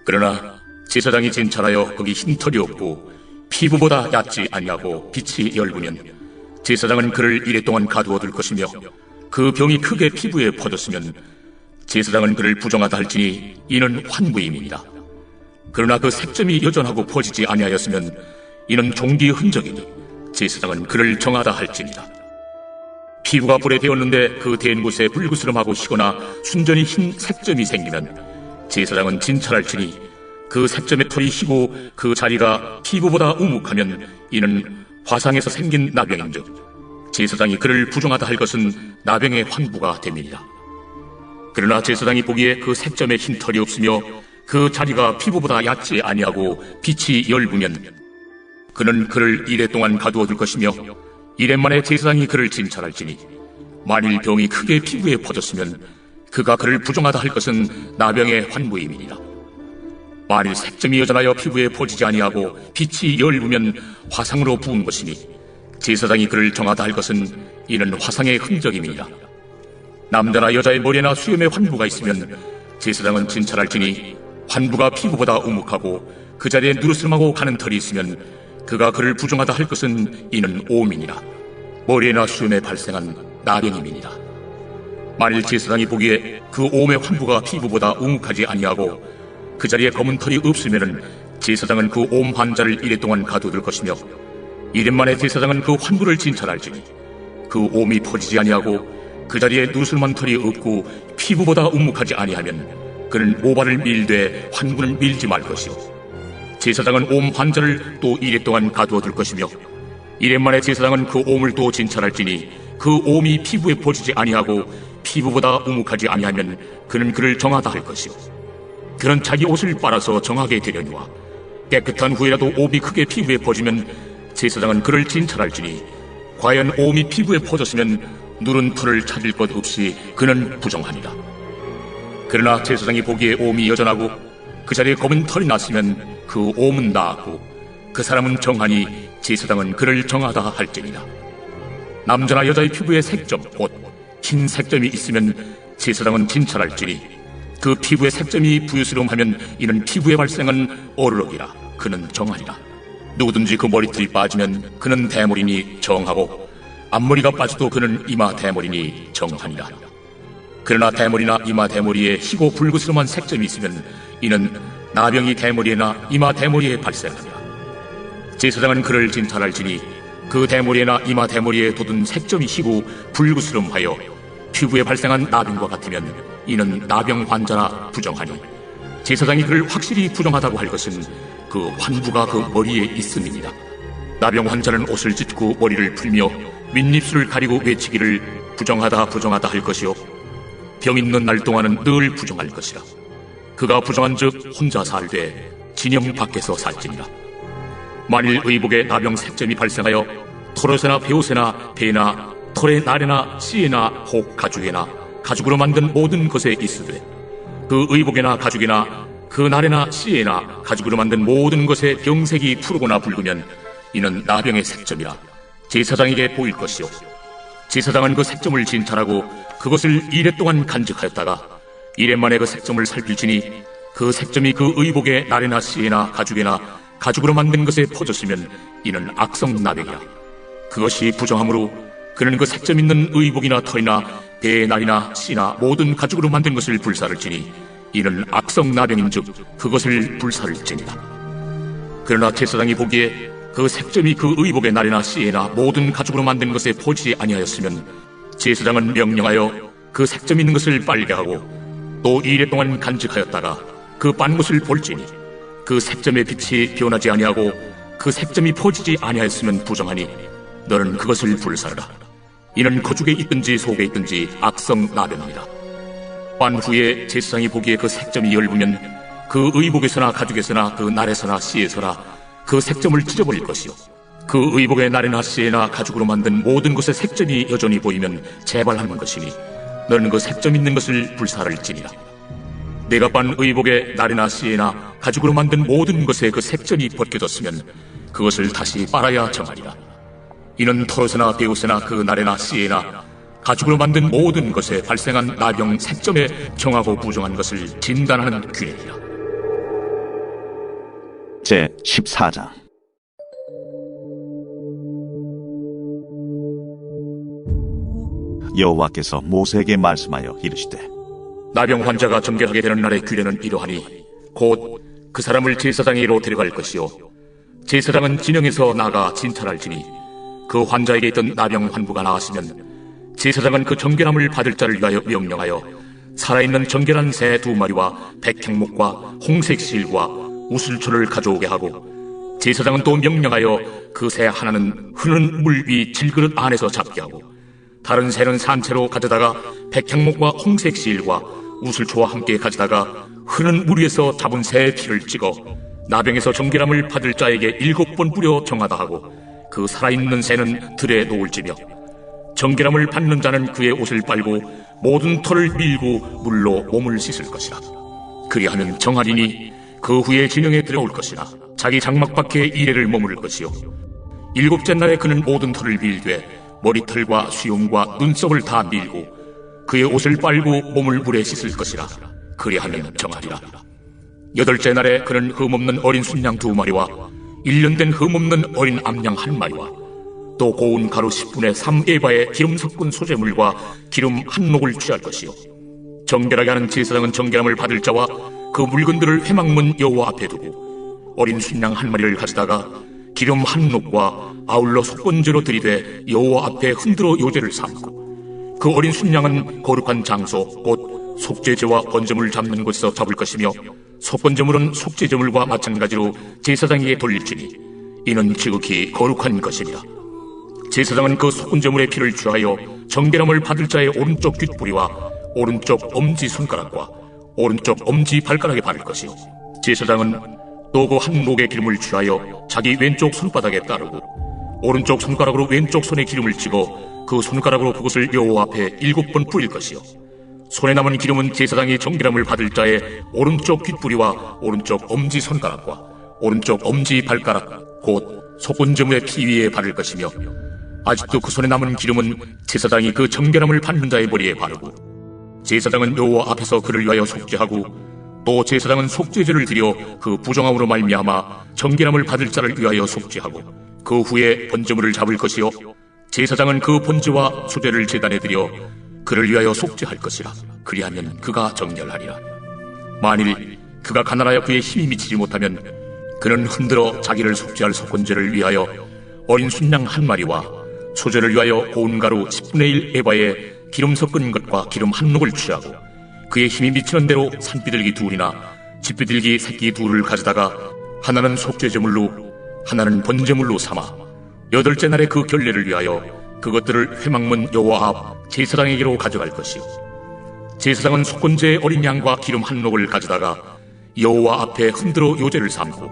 그러나 제사장이 진찰하여 거기 흰 털이 없고 피부보다 얕지 아니하고 빛이 열구면 제사장은 그를 이래 동안 가두어둘 것이며 그 병이 크게 피부에 퍼졌으면 제사장은 그를 부정하다 할지니 이는 환부임이니라. 그러나 그 색점이 여전하고 퍼지지 아니하였으면 이는 종기의 흔적이니 제사장은 그를 정하다 할지니라. 피부가 불에 데었는데 그 데인 곳에 불그스름하고 희거나 순전히 흰 색점이 생기면 제사장은 진찰할지니 그 색점의 털이 희고 그 자리가 피부보다 우묵하면 이는 화상에서 생긴 나병인즉 제사장이 그를 부정하다 할 것은 나병의 환부가 됨이니라. 그러나 제사장이 보기에 그 색점에 흰 털이 없으며 그 자리가 피부보다 얕지 아니하고 빛이 열구면 그는 그를 이래 동안 가두어둘 것이며 이래 만에 제사장이 그를 진찰할지니 만일 병이 크게 피부에 퍼졌으면 그가 그를 부정하다 할 것은 나병의 환부임이니라. 만일 색점이 여전하여 피부에 퍼지지 아니하고 빛이 열구면 화상으로 부은 것이니 제사장이 그를 정하다 할 것은 이는 화상의 흔적임이니라. 남자나 여자의 머리나 수염에 환부가 있으면 제사장은 진찰할지니 환부가 피부보다 우묵하고 그 자리에 누르스름하고 가는 털이 있으면 그가 그를 부정하다 할 것은 이는 오민이라. 머리에나 수염에 발생한 나병임이니라. 만일 제사장이 보기에 그 오음의 환부가 피부보다 우묵하지 아니하고 그 자리에 검은 털이 없으면은 제사장은 그 오음 환자를 이래 동안 가두어둘 것이며 이래 만에 제사장은 그 환부를 진찰할지니 그 오음이 퍼지지 아니하고 그 자리에 누르스름한 털이 없고 피부보다 우묵하지 아니하면 그는 모발을 밀되 환부를 밀지 말 것이요 제사장은 오음 환자를 또 이래 동안 가두어둘 것이며 이래 만에 제사장은 그 오음을 또 진찰할지니 그 오음이 피부에 퍼지지 아니하고 피부보다 우묵하지 아니하면 그는 그를 정하다 할 것이요 그는 자기 옷을 빨아서 정하게 되려니와 깨끗한 후에라도 오음이 크게 피부에 퍼지면 제사장은 그를 진찰할지니 과연 오음이 피부에 퍼졌으면 누른 털을 찾을 것 없이 그는 부정하니라. 그러나 제사장이 보기에 오음이 여전하고 그 자리에 검은 털이 났으면 그 오음은 나았고 그 사람은 정하니 제사장은 그를 정하다 할지니라. 남자나 여자의 피부에 색점 곧 흰 색점이 있으면 제사장은 진찰할지니 그 피부의 색점이 부유스러움하면 이는 피부에 발생한 어르럭이라. 그는 정하리라. 누구든지 그 머리털이 빠지면 그는 대머리니 정하고 앞머리가 빠져도 그는 이마 대머리니 정하니라. 그러나 대머리나 이마 대머리에 희고 붉으스름한 색점이 있으면 이는 나병이 대머리에나 이마 대머리에 발생하니라. 제사장은 그를 진찰할지니 그 대머리에나 이마 대머리에 돋은 색점이 희고 불구스름하여 피부에 발생한 나병과 같으면 이는 나병 환자라 부정하니, 제사장이 그를 확실히 부정하다고 할 것은 그 환부가 그 머리에 있음이니라. 나병 환자는 옷을 찢고 머리를 풀며 밑입술을 가리고 외치기를 부정하다 부정하다 할 것이요, 병 있는 날 동안은 늘 부정할 것이라. 그가 부정한즉 혼자 살되 진영 밖에서 살지니라. 만일 의복에 나병 색점이 발생하여 털옷에나 베옷에나 배나 털의 날에나 씨에나 혹 가죽에나 가죽으로 만든 모든 것에 있으되, 그 의복에나 가죽이나 그 날에나 씨에나 가죽으로 만든 모든 것에 병색이 푸르거나 붉으면 이는 나병의 색점이라 제사장에게 보일 것이요, 제사장은 그 색점을 진찰하고 그것을 2일 동안 간직하였다가 1일 만에 그 색점을 살필지니, 그 색점이 그 의복의 날에나 씨에나 가죽에나 가죽으로 만든 것에 퍼졌으면 이는 악성 나병이라. 그것이 부정하므로 그는 그 색점 있는 의복이나 털이나 배의 날이나 씨나 모든 가죽으로 만든 것을 불사를지니 이는 악성 나병인즉 그것을 불사를지니라. 그러나 제사장이 보기에 그 색점이 그 의복의 날이나 씨에나 모든 가죽으로 만든 것에 퍼지지 아니하였으면 제사장은 명령하여 그 색점 있는 것을 빨게 하고 또 2일 동안 간직하였다가 그 빤 것을 볼지니, 그 색점의 빛이 변하지 아니하고 그 색점이 퍼지지 아니하였으면 부정하니 너는 그것을 불사르라. 이는 거죽에 있든지 속에 있든지 악성 나병이라. 빤 후에 제사장이 보기에 그 색점이 엷으면 그 의복에서나 가죽에서나 그 날에서나 씨에서나 그 색점을 찢어버릴 것이요, 그 의복의 날에나 씨에나 가죽으로 만든 모든 것의 색점이 여전히 보이면 재발하는 것이니 너는 그 색점 있는 것을 불사를지니라. 내가 빤 의복의 날에나 씨에나 가죽으로 만든 모든 것에 그 색점이 벗겨졌으면 그것을 다시 빨아야 정하리라. 이는 털옷에나 베옷에나 그 날에나 씨에나 가죽으로 만든 모든 것에 발생한 나병 색점에 정하고 부정한 것을 진단하는 규례이라. 제 14장. 여호와께서 모세에게 말씀하여 이르시되, 나병 환자가 정결하게 되는 날의 규례는 이러하니 곧 그 사람을 제사장에게로 데려갈 것이요, 제사장은 진영에서 나가 진찰할지니, 그 환자에게 있던 나병 환부가 나았으면 제사장은 그 정결함을 받을 자를 위하여 명령하여 살아있는 정결한 새 2마리와 백향목과 홍색 실과 우슬초를 가져오게 하고, 제사장은 또 명령하여 그 새 하나는 흐르는 물 위 질그릇 안에서 잡게 하고, 다른 새는 산채로 가져다가 백향목과 홍색 실과 우슬초와 함께 가져다가 흐르는 물 위에서 잡은 새의 피를 찍어 나병에서 정결함을 받을 자에게 7번 뿌려 정하다 하고, 그 살아있는 새는 들에 놓을지며, 정결함을 받는 자는 그의 옷을 빨고 모든 털을 밀고 물로 몸을 씻을 것이라. 그리하면 정하리니 그 후에 진영에 들어올 것이나 자기 장막 밖에 이래를 머무를 것이요, 7째 날에 그는 모든 털을 밀되 머리털과 수염과 눈썹을 다 밀고 그의 옷을 빨고 몸을 물에 씻을 것이라. 그리하면 정하리라. 8째 날에 그는 흠없는 어린 순양 2마리와 1년 된 흠없는 어린 암양 1마리와 또 고운 가루 10분의 3에바의 기름 섞은 소재물과 기름 1녹을 취할 것이요, 정결하게 하는 제사장은 정결함을 받을 자와 그 물건들을 회막문 여호와 앞에 두고 어린 순양 1마리를 가져다가 기름 1녹과 아울러 속건제로 들이되 여호와 앞에 흔들어 요제를 삼고, 그 어린 순양은 거룩한 장소 곧 속죄제와 번제물 잡는 곳에서 잡을 것이며, 속건제물은 속죄제물과 마찬가지로 제사장에게 돌릴지니 이는 지극히 거룩한 것이니라. 제사장은 그 속건제물의 피를 취하여 정결함을 받을 자의 오른쪽 귓뿌리와 오른쪽 엄지손가락과 오른쪽 엄지발가락에 바를 것이요, 제사장은 또 그 1녹의 기름을 취하여 자기 왼쪽 손바닥에 따르고 오른쪽 손가락으로 왼쪽 손에 기름을 찍어 그 손가락으로 그것을 여호와 앞에 7번 뿌릴 것이요, 손에 남은 기름은 제사장이 정결함을 받을 자의 오른쪽 귓뿌리와 오른쪽 엄지손가락과 오른쪽 엄지발가락 곧 속건제물의 피 위에 바를 것이며, 아직도 그 손에 남은 기름은 제사장이 그 정결함을 받는 자의 머리에 바르고, 제사장은 여호와 앞에서 그를 위하여 속죄하고, 또 제사장은 속죄제를 드려 그 부정함으로 말미암아 정결함을 받을 자를 위하여 속죄하고, 그 후에 번제물을 잡을 것이요, 제사장은 그 번제와 수제를 제단에 드려 그를 위하여 속죄할 것이라. 그리하면 그가 정결하리라. 만일 그가 가난하여 그의 힘이 미치지 못하면 그는 흔들어 자기를 속죄할 속건제를 위하여 어린 순양 한 마리와 소제를 위하여 고운 가루 10분의 1 에바에 기름 섞은 것과 기름 한 녹을 취하고 그의 힘이 미치는 대로 산비둘기 둘이나 집비둘기 새끼 둘을 가져다가 하나는 속죄제물로 하나는 번제물로 삼아 8째 날에 그 결례를 위하여 그것들을 회막문 여호와 앞 제사장에게로 가져갈 것이요 제사장은 속건제의 어린 양과 기름 한 녹을 가져다가 여호와 앞에 흔들어 요제를 삼고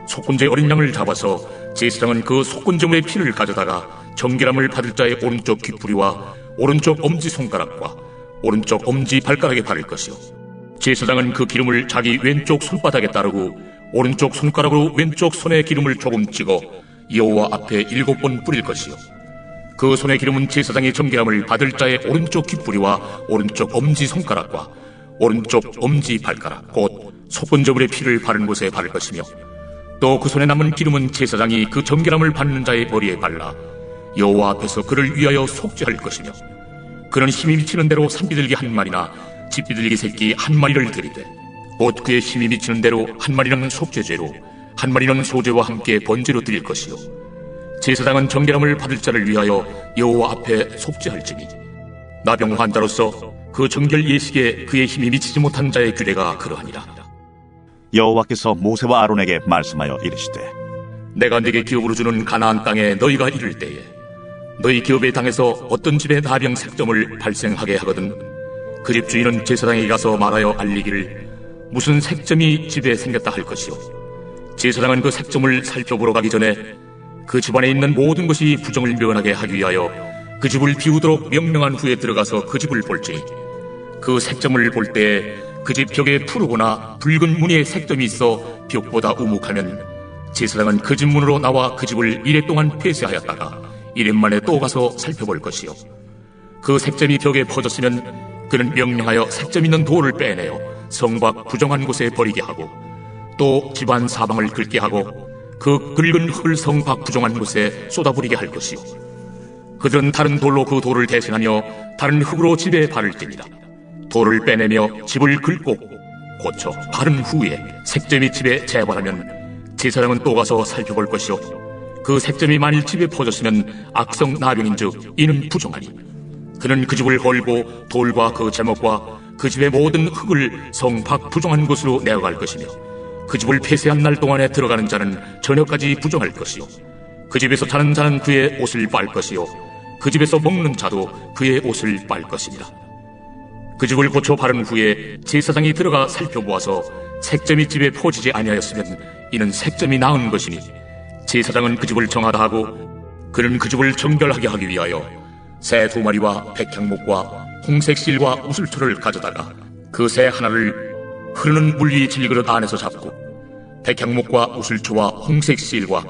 속건제 어린 양을 잡아서 제사장은 그 속건제물의 피를 가져다가 정결함을 받을 자의 오른쪽 귓부리와 오른쪽 엄지손가락과 오른쪽 엄지발가락에 바를 것이요 제사장은 그 기름을 자기 왼쪽 손바닥에 따르고 오른쪽 손가락으로 왼쪽 손에 기름을 조금 찍어 여호와 앞에 7번 뿌릴 것이요 그 손의 기름은 제사장의 정결함을 받을 자의 오른쪽 귓부리와 오른쪽 엄지손가락과 오른쪽 엄지발가락 곧 속건제물의 피를 바른 곳에 바를 것이며 또 그 손에 남은 기름은 제사장이 그 정결함을 받는 자의 머리에 발라 여호와 앞에서 그를 위하여 속죄할 것이며 그는 힘이 미치는 대로 산비둘기 한 마리나 집비둘기 새끼 한 마리를 드리되 곧 그의 힘이 미치는 대로 한 마리는 속죄제로 한 마리는 소제와 함께 번제로 드릴 것이요 제사장은 정결함을 받을 자를 위하여 여호와 앞에 속죄할지니 나병 환자로서 그 정결 예식에 그의 힘이 미치지 못한 자의 규례가 그러하니라. 여호와께서 모세와 아론에게 말씀하여 이르시되 내가 네게 기업으로 주는 가나안 땅에 너희가 이를 때에 너희 기업의 땅에서 어떤 집에 나병 색점을 발생하게 하거든 그 집 주인은 제사장에게 가서 말하여 알리기를 무슨 색점이 집에 생겼다 할 것이요 제사장은 그 색점을 살펴보러 가기 전에 그 집안에 있는 모든 것이 부정을 면하게 하기 위하여 그 집을 비우도록 명령한 후에 들어가서 그 집을 볼지니 그 색점을 볼 때에 그 집 벽에 푸르거나 붉은 무늬의 색점이 있어 벽보다 우묵하면 제사장은 그 집 문으로 나와 그 집을 이래 동안 폐쇄하였다가 이래 만에 또 가서 살펴볼 것이요 그 색점이 벽에 퍼졌으면 그는 명령하여 색점 있는 돌을 빼내어 성 밖 부정한 곳에 버리게 하고 또 집안 사방을 긁게 하고 그 긁은 흙을 성 밖 부정한 곳에 쏟아부리게 할 것이요 그들은 다른 돌로 그 돌을 대신하며 다른 흙으로 집에 바를 때니라. 돌을 빼내며 집을 긁고 고쳐 바른 후에 색점이 집에 재발하면 제사장은 또 가서 살펴볼 것이요 그 색점이 만일 집에 퍼졌으면 악성 나병인즉 이는 부정하니 그는 그 집을 헐고 돌과 그 제목과 그 집의 모든 흙을 성 밖 부정한 곳으로 내어갈 것이며 그 집을 폐쇄한 날 동안에 들어가는 자는 저녁까지 부정할 것이요 그 집에서 자는 자는 그의 옷을 빨 것이요 그 집에서 먹는 자도 그의 옷을 빨 것이니라. 그 집을 고쳐 바른 후에 제사장이 들어가 살펴보아서 색점이 집에 퍼지지 아니하였으면 이는 색점이 나은 것이니 제사장은 그 집을 정하다 하고 그는 그 집을 정결하게 하기 위하여 새 2마리와 백향목과 홍색 실과 우슬초를 가져다가 그 새 하나를 흐르는 물 위 질그릇 안에서 잡고 백향목과 우슬초와 홍색 실과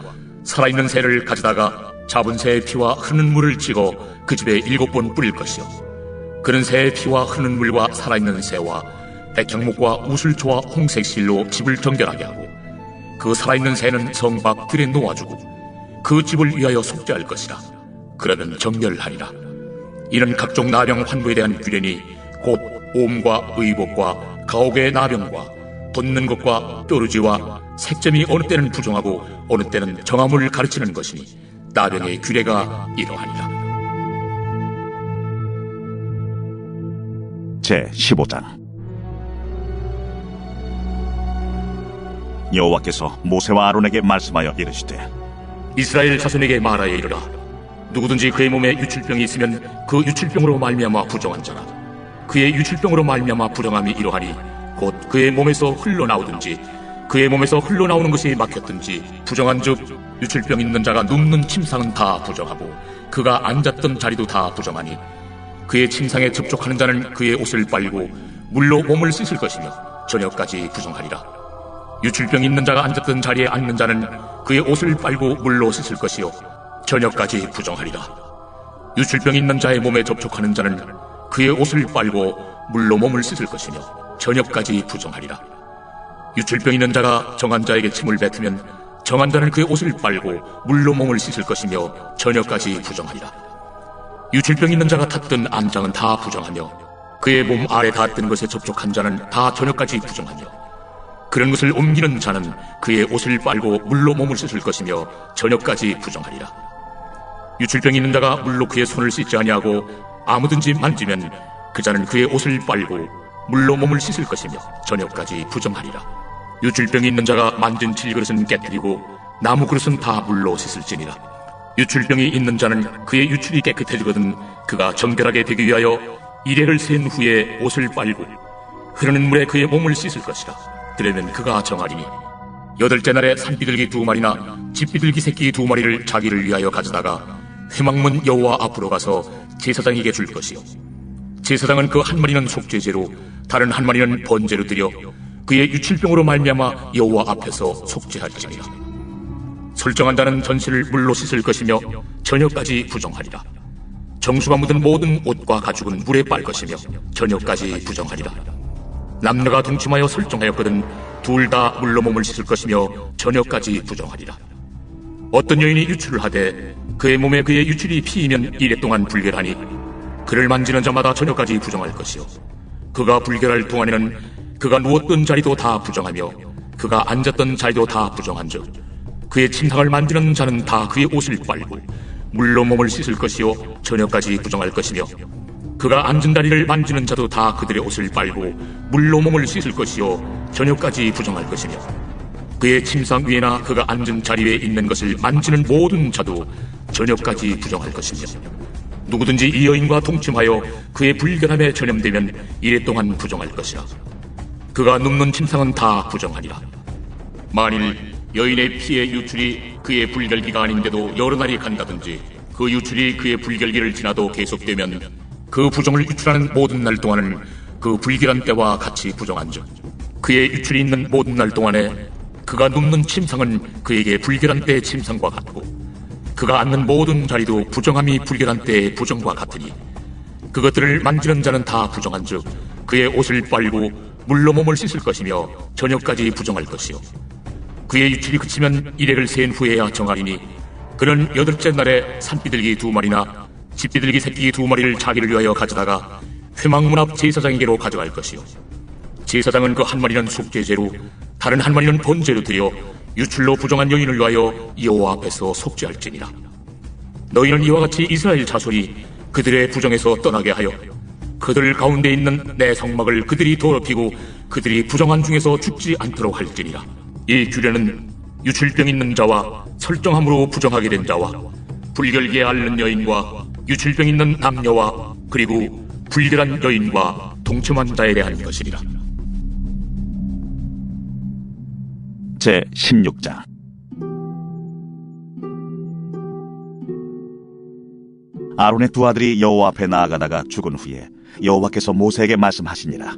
살아있는 새를 가져다가 잡은 새의 피와 흐르는 물을 찍어 그 집에 7번 뿌릴 것이요 그는 새의 피와 흐르는 물과 살아있는 새와 백향목과 우슬초와 홍색 실로 집을 정결하게 하고 그 살아있는 새는 성 밖 들에 놓아주고 그 집을 위하여 속죄할 것이라. 그러면 정결하리라. 이는 각종 나병 환부에 대한 규례니 곧 오음과 의복과 가옥의 나병과 돋는 것과 뾰루지와 색점이 어느 때는 부정하고 어느 때는 정함을 가르치는 것이니 나병의 규례가 이러하니라. 제15장 여호와께서 모세와 아론에게 말씀하여 이르시되 이스라엘 자손에게 말하여 이르라. 누구든지 그의 몸에 유출병이 있으면 그 유출병으로 말미암아 부정한 자라. 그의 유출병으로 말미암아 부정함이 이러하니 곧 그의 몸에서 흘러나오든지 그의 몸에서 흘러나오는 것이 막혔든지 부정한즉 유출병 있는 자가 눕는 침상은 다 부정하고 그가 앉았던 자리도 다 부정하니 그의 침상에 접촉하는 자는 그의 옷을 빨고 물로 몸을 씻을 것이며 저녁까지 부정하리라. 유출병 있는 자가 앉았던 자리에 앉는 자는 그의 옷을 빨고 물로 씻을 것이요 저녁까지 부정하리라. 유출병 있는 자의 몸에 접촉하는 자는 그의 옷을 빨고 물로 몸을 씻을 것이며 저녁까지 부정하리라. 유출병 있는 자가 정한 자에게 침을 뱉으면 정한 자는 그의 옷을 빨고 물로 몸을 씻을 것이며 저녁까지 부정하리라. 유출병 있는 자가 탔던 안장은 다 부정하며 그의 몸 아래 닿았던 것에 접촉한 자는 다 저녁까지 부정하며 그런 것을 옮기는 자는 그의 옷을 빨고 물로 몸을 씻을 것이며 저녁까지 부정하리라. 유출병이 있는 자가 물로 그의 손을 씻지 아니하고 아무든지 만지면 그 자는 그의 옷을 빨고 물로 몸을 씻을 것이며 저녁까지 부정하리라. 유출병이 있는 자가 만진 질그릇은 깨뜨리고 나무 그릇은 다 물로 씻을지니라. 유출병이 있는 자는 그의 유출이 깨끗해지거든 그가 정결하게 되기 위하여 이레를 센 후에 옷을 빨고 흐르는 물에 그의 몸을 씻을 것이라. 그러면 그가 정하리니 8째 날에 산비둘기 2마리나 집비둘기 새끼 2마리를 자기를 위하여 가져다가 회막문 여호와 앞으로 가서 제사장에게 줄 것이요, 제사장은 그 한 마리는 속죄제로 다른 한 마리는 번제로 드려 그의 유출병으로 말미암아 여호와 앞에서 속죄할지니라. 설정한 자는 전체를 물로 씻을 것이며 저녁까지 부정하리라. 정수가 묻은 모든 옷과 가죽은 물에 빨 것이며 저녁까지 부정하리라. 남녀가 동침하여 설정하였거든 둘 다 물로 몸을 씻을 것이며 저녁까지 부정하리라. 어떤 여인이 유출을 하되 그의 몸에 그의 유출이 피이면 이래 동안 불결하니 그를 만지는 자마다 저녁까지 부정할 것이요, 그가 불결할 동안에는 그가 누웠던 자리도 다 부정하며 그가 앉았던 자리도 다 부정한즉 그의 침상을 만지는 자는 다 그의 옷을 빨고 물로 몸을 씻을 것이요 저녁까지 부정할 것이며 그가 앉은 다리를 만지는 자도 다 그들의 옷을 빨고 물로 몸을 씻을 것이요 저녁까지 부정할 것이며 그의 침상 위에나 그가 앉은 자리 위에 있는 것을 만지는 모든 자도 저녁까지 부정할 것이며 누구든지 이 여인과 동침하여 그의 불결함에 전염되면 이래 동안 부정할 것이라. 그가 눕는 침상은 다 부정하리라. 만일 여인의 피의 유출이 그의 불결기가 아닌데도 여러 날이 간다든지 그 유출이 그의 불결기를 지나도 계속되면 그 부정을 유출하는 모든 날 동안은 그 불결한 때와 같이 부정한즉 그의 유출이 있는 모든 날 동안에 그가 눕는 침상은 그에게 불결한 때의 침상과 같고 그가 앉는 모든 자리도 부정함이 불결한 때의 부정과 같으니 그것들을 만지는 자는 다 부정한즉 그의 옷을 빨고 물로 몸을 씻을 것이며 저녁까지 부정할 것이요, 그의 유출이 그치면 이레를 센 후에야 정하리니 그는 8째 날에 산비둘기 2마리나 집비둘기 새끼 2마리를 자기를 위하여 가져다가 회막문 앞 제사장에게로 가져갈 것이요, 제사장은 그 한 마리는 속죄제로 다른 한 마리는 번제로 드려 유출로 부정한 여인을 위하여 여호와 앞에서 속죄할지니라. 너희는 이와 같이 이스라엘 자손이 그들의 부정에서 떠나게 하여 그들 가운데 있는 내 성막을 그들이 더럽히고 그들이 부정한 중에서 죽지 않도록 할지니라. 이 규례는 유출병 있는 자와 설정함으로 부정하게 된 자와 불결기에 앓는 여인과 유출병 있는 남녀와 그리고 불결한 여인과 동침한 자에 대한 것이니라. 제 16장. 아론의 두 아들이 여호와 앞에 나아가다가 죽은 후에 여호와께서 모세에게 말씀하시니라.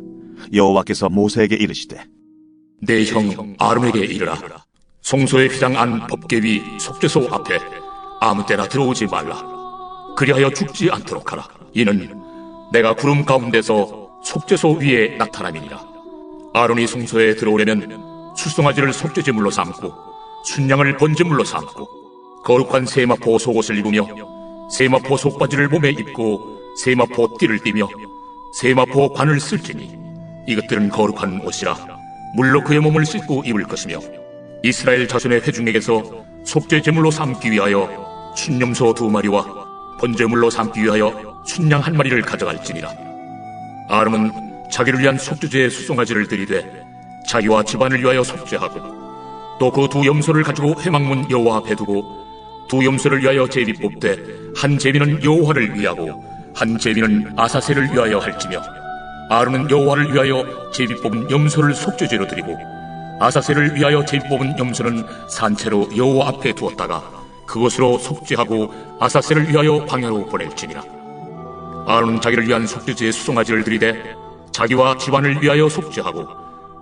여호와께서 모세에게 이르시되 내 형 아론에게 이르라. 성소의 휘장 안 법궤 위 속죄소 앞에 아무 때나 들어오지 말라. 그리하여 죽지 않도록 하라. 이는 내가 구름 가운데서 속죄소 위에 나타남이니라. 아론이 성소에 들어오려면 수송아지를 속죄제물로 삼고 순양을 번제물로 삼고 거룩한 세마포 속옷을 입으며 세마포 속바지를 몸에 입고 세마포 띠를 띠며 세마포 관을 쓸지니 이것들은 거룩한 옷이라 물로 그의 몸을 씻고 입을 것이며 이스라엘 자손의 회중에게서 속죄제물로 삼기 위하여 순염소 2마리와 번제물로 삼기 위하여 순양 1마리를 가져갈지니라. 아론은 자기를 위한 속죄제의 수송아지를 드리되 자기와 집안을 위하여 속죄하고 또 그 2 염소를 가지고 회막문 여호와 앞에 두고 2 염소를 위하여 제비 뽑되 한 제비는 여호와를 위하고 한 제비는 아사셀을 위하여 할지며 아론은 여호와를 위하여 제비 뽑은 염소를 속죄제로 드리고 아사셀을 위하여 제비 뽑은 염소는 산채로 여호와 앞에 두었다가 그것으로 속죄하고 아사셀을 위하여 광야로 보낼지니라. 아론은 자기를 위한 속죄제의 수송아지를 드리되 자기와 집안을 위하여 속죄하고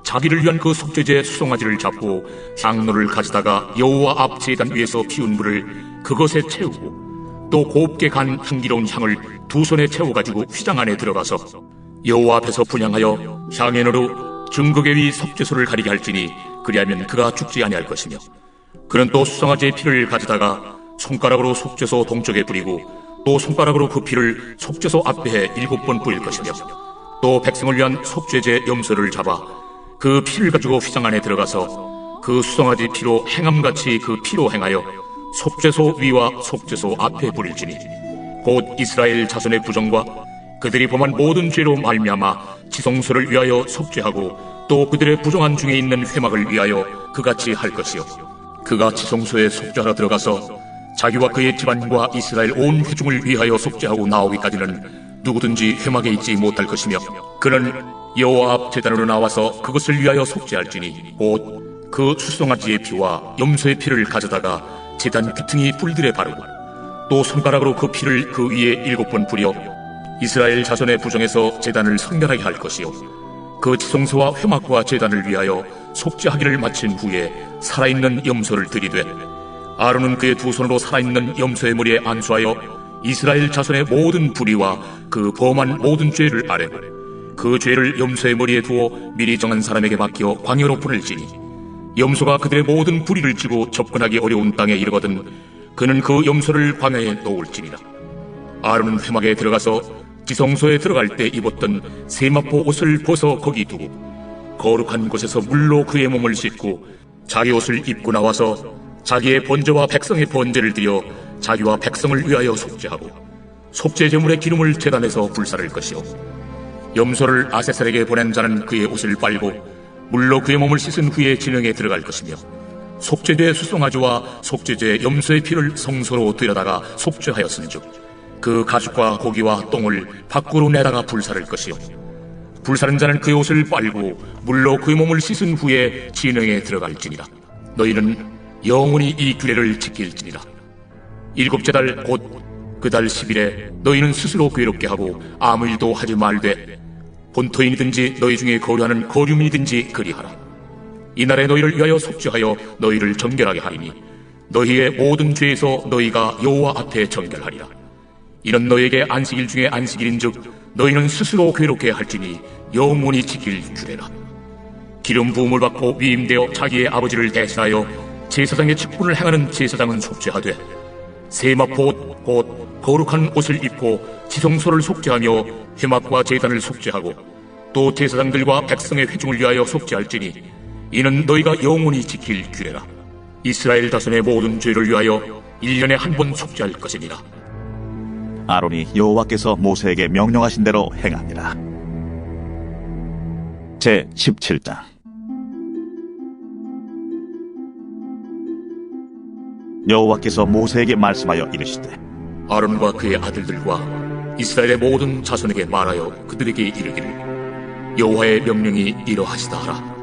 자기를 위한 그 속죄제의 수송아지를 잡고 향로를 가져다가 여호와 앞 제단 위에서 피운 불을 그것에 채우고 또 곱게 간 향기로운 향을 2 손에 채워가지고 휘장 안에 들어가서 여호와 앞에서 분향하여 향연으로 증거궤 위 속죄소를 가리게 할지니 그리하면 그가 죽지 아니할 것이며 그는 또 수송아지의 피를 가져다가 손가락으로 속죄소 동쪽에 뿌리고 또 손가락으로 그 피를 속죄소 앞에 7번 뿌릴 것이며 또 백성을 위한 속죄제 염소를 잡아 그 피를 가지고 휘장 안에 들어가서 그 수송아지 피로 행함같이 그 피로 행하여 속죄소 위와 속죄소 앞에 뿌릴지니 곧 이스라엘 자손의 부정과 그들이 범한 모든 죄로 말미암아 지성소를 위하여 속죄하고 또 그들의 부정한 중에 있는 회막을 위하여 그같이 할 것이요 그가 지성소에 속죄하러 들어가서 자기와 그의 집안과 이스라엘 온 회중을 위하여 속죄하고 나오기까지는 누구든지 회막에 있지 못할 것이며 그는 여호와 앞 제단으로 나와서 그것을 위하여 속죄할지니 곧 그 수송아지의 피와 염소의 피를 가져다가 제단 귀퉁이 불들에 바르고 또 손가락으로 그 피를 그 위에 7번 뿌려 이스라엘 자손의 부정에서 제단을 성결하게 할 것이요 그 지성소와 회막과 제단을 위하여 속죄하기를 마친 후에 살아있는 염소를 들이되 아론은 그의 두 손으로 살아있는 염소의 머리에 안수하여 이스라엘 자손의 모든 불의와 그 범한 모든 죄를 아뢰고 그 죄를 염소의 머리에 두어 미리 정한 사람에게 맡겨 광야로 보낼지니 염소가 그들의 모든 불의를 지고 접근하기 어려운 땅에 이르거든 그는 그 염소를 광야에 놓을지니라. 아론은 회막에 들어가서 지성소에 들어갈 때 입었던 세마포 옷을 벗어 거기 두고 거룩한 곳에서 물로 그의 몸을 씻고 자기 옷을 입고 나와서 자기의 번제와 백성의 번제를 드려 자기와 백성을 위하여 속죄하고 속죄 제물의 기름을 제단에서 불사를 것이요 염소를 아세셀에게 보낸 자는 그의 옷을 빨고 물로 그의 몸을 씻은 후에 진영에 들어갈 것이며 속죄제 수송아지와 속죄제 염소의 피를 성소로 들여다가 속죄하였은즉 그 가죽과 고기와 똥을 밖으로 내다가 불사를 것이요 불사른 자는 그의 옷을 빨고 물로 그의 몸을 씻은 후에 진영에 들어갈지니라. 너희는 영원히 이 규례를 지킬지니라. 7째 달 곧 그 달 10일에 너희는 스스로 괴롭게 하고 아무 일도 하지 말되 본토인이든지 너희 중에 거류하는 거류민이든지 그리하라. 이날에 너희를 위하여 속죄하여 너희를 정결하게 하리니 너희의 모든 죄에서 너희가 여호와 앞에 정결하리라. 이는 너희에게 안식일 중에 안식일인즉 너희는 스스로 괴롭게 할지니 영원히 지킬 규례라. 기름 부음을 받고 위임되어 자기의 아버지를 대신하여 제사장의 직분을 행하는 제사장은 속죄하되 세마포 옷 곧 거룩한 옷을 입고 지성소를 속죄하며 회막과 제단을 속죄하고 또 제사장들과 백성의 회중을 위하여 속죄할지니 이는 너희가 영원히 지킬 규례라. 이스라엘 자손의 모든 죄를 위하여 1년에 한 번 속죄할 것이니라. 아론이 여호와께서 모세에게 명령하신 대로 행하니라. 제 17장. 여호와께서 모세에게 말씀하여 이르시되 아론과 그의 아들들과 이스라엘의 모든 자손에게 말하여 그들에게 이르기를 여호와의 명령이 이러하시다 하라.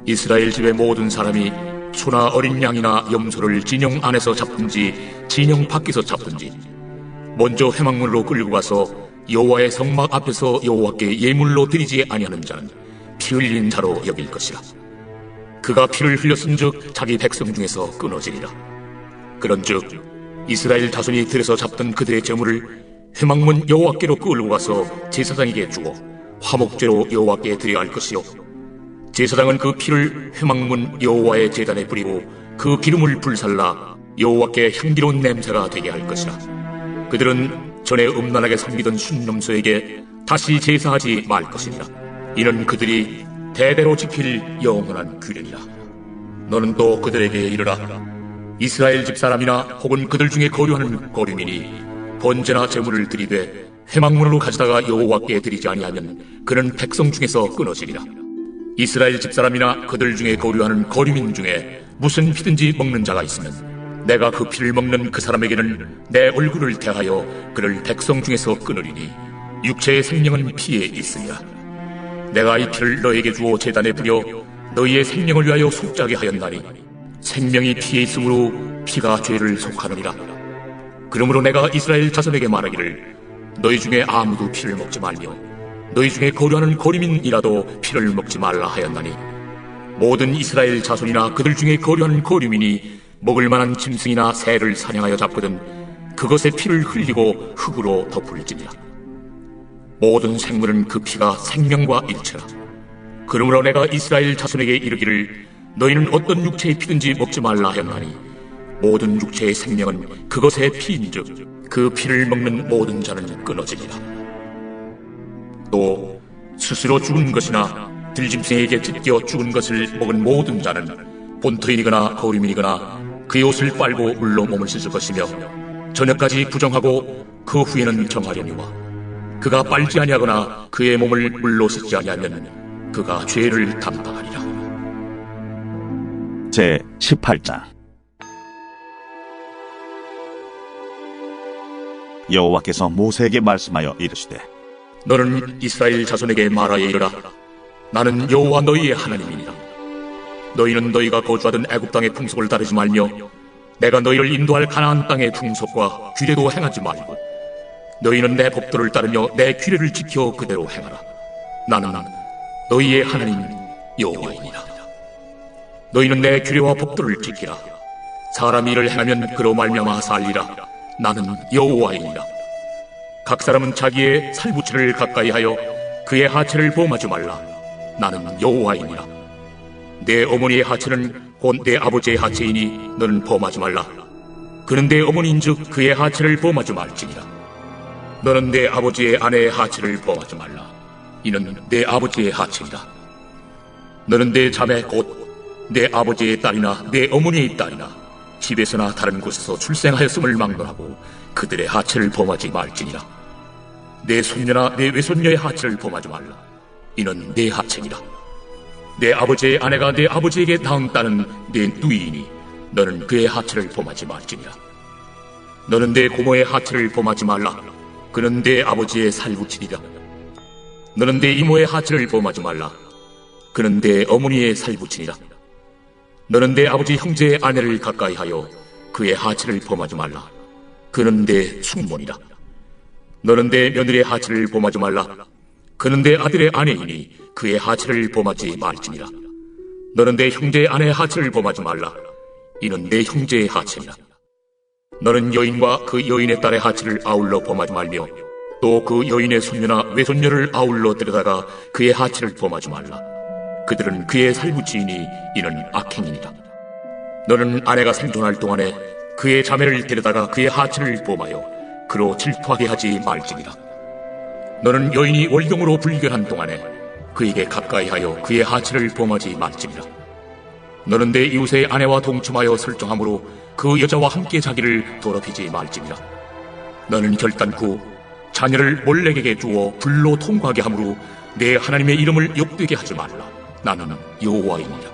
이스라엘 집의 모든 사람이 소나 어린 양이나 염소를 진영 안에서 잡든지 진영 밖에서 잡든지 먼저 회막문으로 끌고 가서 여호와의 성막 앞에서 여호와께 예물로 드리지 아니하는 자는 피 흘린 자로 여길 것이라. 그가 피를 흘렸은즉 자기 백성 중에서 끊어지리라. 그런즉 이스라엘 자손이 들에서 잡던 그들의 제물을 회막문 여호와께로 끌고 가서 제사장에게 주어 화목제로 여호와께 드려야 할 것이요 제사장은 그 피를 회막문 여호와의 제단에 뿌리고 그 기름을 불살라 여호와께 향기로운 냄새가 되게 할 것이라. 그들은 전에 음란하게 섬기던 순념소에게 다시 제사하지 말 것이니라. 이는 그들이 대대로 지킬 영원한 규례니라. 너는 또 그들에게 이르라. 이스라엘 집 사람이나 혹은 그들 중에 거류하는 거류민이 번제나 제물을 드리되 회막문으로 가져다가 여호와께 드리지 아니하면 그는 백성 중에서 끊어지리라. 이스라엘 집 사람이나 그들 중에 거류하는 거류민 중에 무슨 피든지 먹는 자가 있으면 내가 그 피를 먹는 그 사람에게는 내 얼굴을 대하여 그를 백성 중에서 끊으리니 육체의 생명은 피에 있으니라. 내가 이 피를 너에게 주어 제단에 뿌려 너희의 생명을 위하여 속죄하게 하였나니 생명이 피에 있으므로 피가 죄를 속하느니라. 그러므로 내가 이스라엘 자손에게 말하기를 너희 중에 아무도 피를 먹지 말며 너희 중에 거류하는 거류민이라도 피를 먹지 말라 하였나니 모든 이스라엘 자손이나 그들 중에 거류하는 거류민이 먹을 만한 짐승이나 새를 사냥하여 잡거든 그것의 피를 흘리고 흙으로 덮을지니라. 모든 생물은 그 피가 생명과 일체라. 그러므로 내가 이스라엘 자손에게 이르기를 너희는 어떤 육체의 피든지 먹지 말라 하였나니 모든 육체의 생명은 그것의 피인즉 그 피를 먹는 모든 자는 끊어지리라. 또 스스로 죽은 것이나 들짐승에게 찢겨 죽은 것을 먹은 모든 자는 본토인이거나 거류민이거나 그의 옷을 빨고 물로 몸을 씻을 것이며 저녁까지 부정하고 그 후에는 정하려니와 그가 빨지 아니하거나 그의 몸을 물로 씻지 아니하면 그가 죄를 담당하리라. 제 18장. 여호와께서 모세에게 말씀하여 이르시되 너는 이스라엘 자손에게 말하여 이르라. 나는 여호와 너희의 하나님이니라. 너희는 너희가 거주하던 애굽 땅의 풍속을 따르지 말며 내가 너희를 인도할 가나안 땅의 풍속과 규례도 행하지 말고 너희는 내 법도를 따르며 내 규례를 지켜 그대로 행하라. 나는 너희의 하나님 여호와이니라. 너희는 내 규례와 법도를 지키라. 사람이 이를 행하면 그로 말미암아 살리라. 나는 여호와이니라. 각 사람은 자기의 살부치를 가까이 하여 그의 하체를 범하지 말라. 나는 여호와이니라. 내 어머니의 하체는 곧 내 아버지의 하체이니 너는 범하지 말라. 그는 내 어머니인즉 그의 하체를 범하지 말지니라. 너는 내 아버지의 아내의 하체를 범하지 말라. 이는 내 아버지의 하체이다. 너는 내 자매 곧 내 아버지의 딸이나 내 어머니의 딸이나 집에서나 다른 곳에서 출생하였음을 막론하고 그들의 하체를 범하지 말지니라. 내 손녀나 내 외손녀의 하체를 범하지 말라. 이는 내 하체니라. 내 아버지의 아내가 내 아버지에게 낳은 딸은 내 누이이니 너는 그의 하체를 범하지 말지니라. 너는 내 고모의 하체를 범하지 말라. 그는 내 아버지의 살부친이라. 너는 내 이모의 하체를 범하지 말라. 그는 내 어머니의 살부친이라. 너는 내 아버지 형제의 아내를 가까이 하여 그의 하체를 범하지 말라. 그는 내 숙모니라. 너는 내 며느리의 하체를 범하지 말라. 그는 내 아들의 아내이니 그의 하체를 범하지 말지니라. 너는 내 형제의 아내의 하체를 범하지 말라. 이는 내 형제의 하체니라. 너는 여인과 그 여인의 딸의 하체를 아울러 범하지 말며 또 그 여인의 손녀나 외손녀를 아울러 데려다가 그의 하체를 범하지 말라. 그들은 그의 살부치이니 이는 악행이니라. 너는 아내가 생존할 동안에 그의 자매를 데려다가 그의 하체를 범하여 그로 질투하게 하지 말지니라. 너는 여인이 월경으로 불결한 동안에 그에게 가까이 하여 그의 하체를 범하지 말지니라. 너는 내 이웃의 아내와 동침하여 설정함으로 그 여자와 함께 자기를 더럽히지 말지니라. 너는 결단코 자녀를 몰렉에게 주어 불로 통과하게 함으로 내 하나님의 이름을 욕되게 하지 말라. 나는 여호와이니라.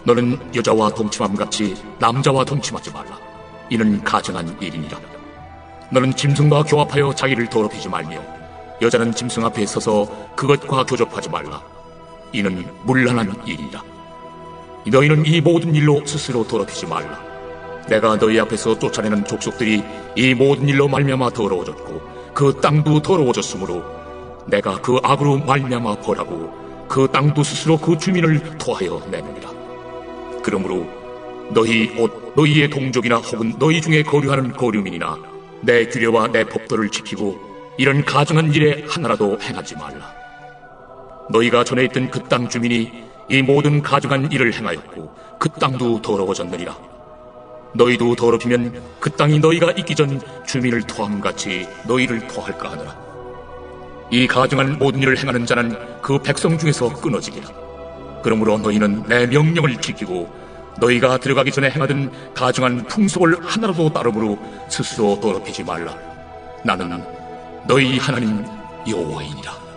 너는 여자와 동침함같이 남자와 동침하지 말라. 이는 가증한 일이니라. 너는 짐승과 교합하여 자기를 더럽히지 말며 여자는 짐승 앞에 서서 그것과 교접하지 말라. 이는 문란한 일이라. 너희는 이 모든 일로 스스로 더럽히지 말라. 내가 너희 앞에서 쫓아내는 족속들이 이 모든 일로 말미암아 더러워졌고 그 땅도 더러워졌으므로 내가 그 악으로 말미암아 벌하고 그 땅도 스스로 그 주민을 토하여 내느니라. 그러므로 너희 옷 너희의 동족이나 혹은 너희 중에 거류하는 거류민이나 내 규례와 내 법도를 지키고 이런 가증한 일에 하나라도 행하지 말라. 너희가 전에 있던 그 땅 주민이 이 모든 가증한 일을 행하였고 그 땅도 더러워졌느니라. 너희도 더럽히면 그 땅이 너희가 있기 전 주민을 토함같이 너희를 토할까 하느라. 이 가증한 모든 일을 행하는 자는 그 백성 중에서 끊어지리라. 그러므로 너희는 내 명령을 지키고 너희가 들어가기 전에 행하던 가증한 풍속을 하나라도 따름으로 스스로 더럽히지 말라. 나는 너희 하나님 여호와이니라.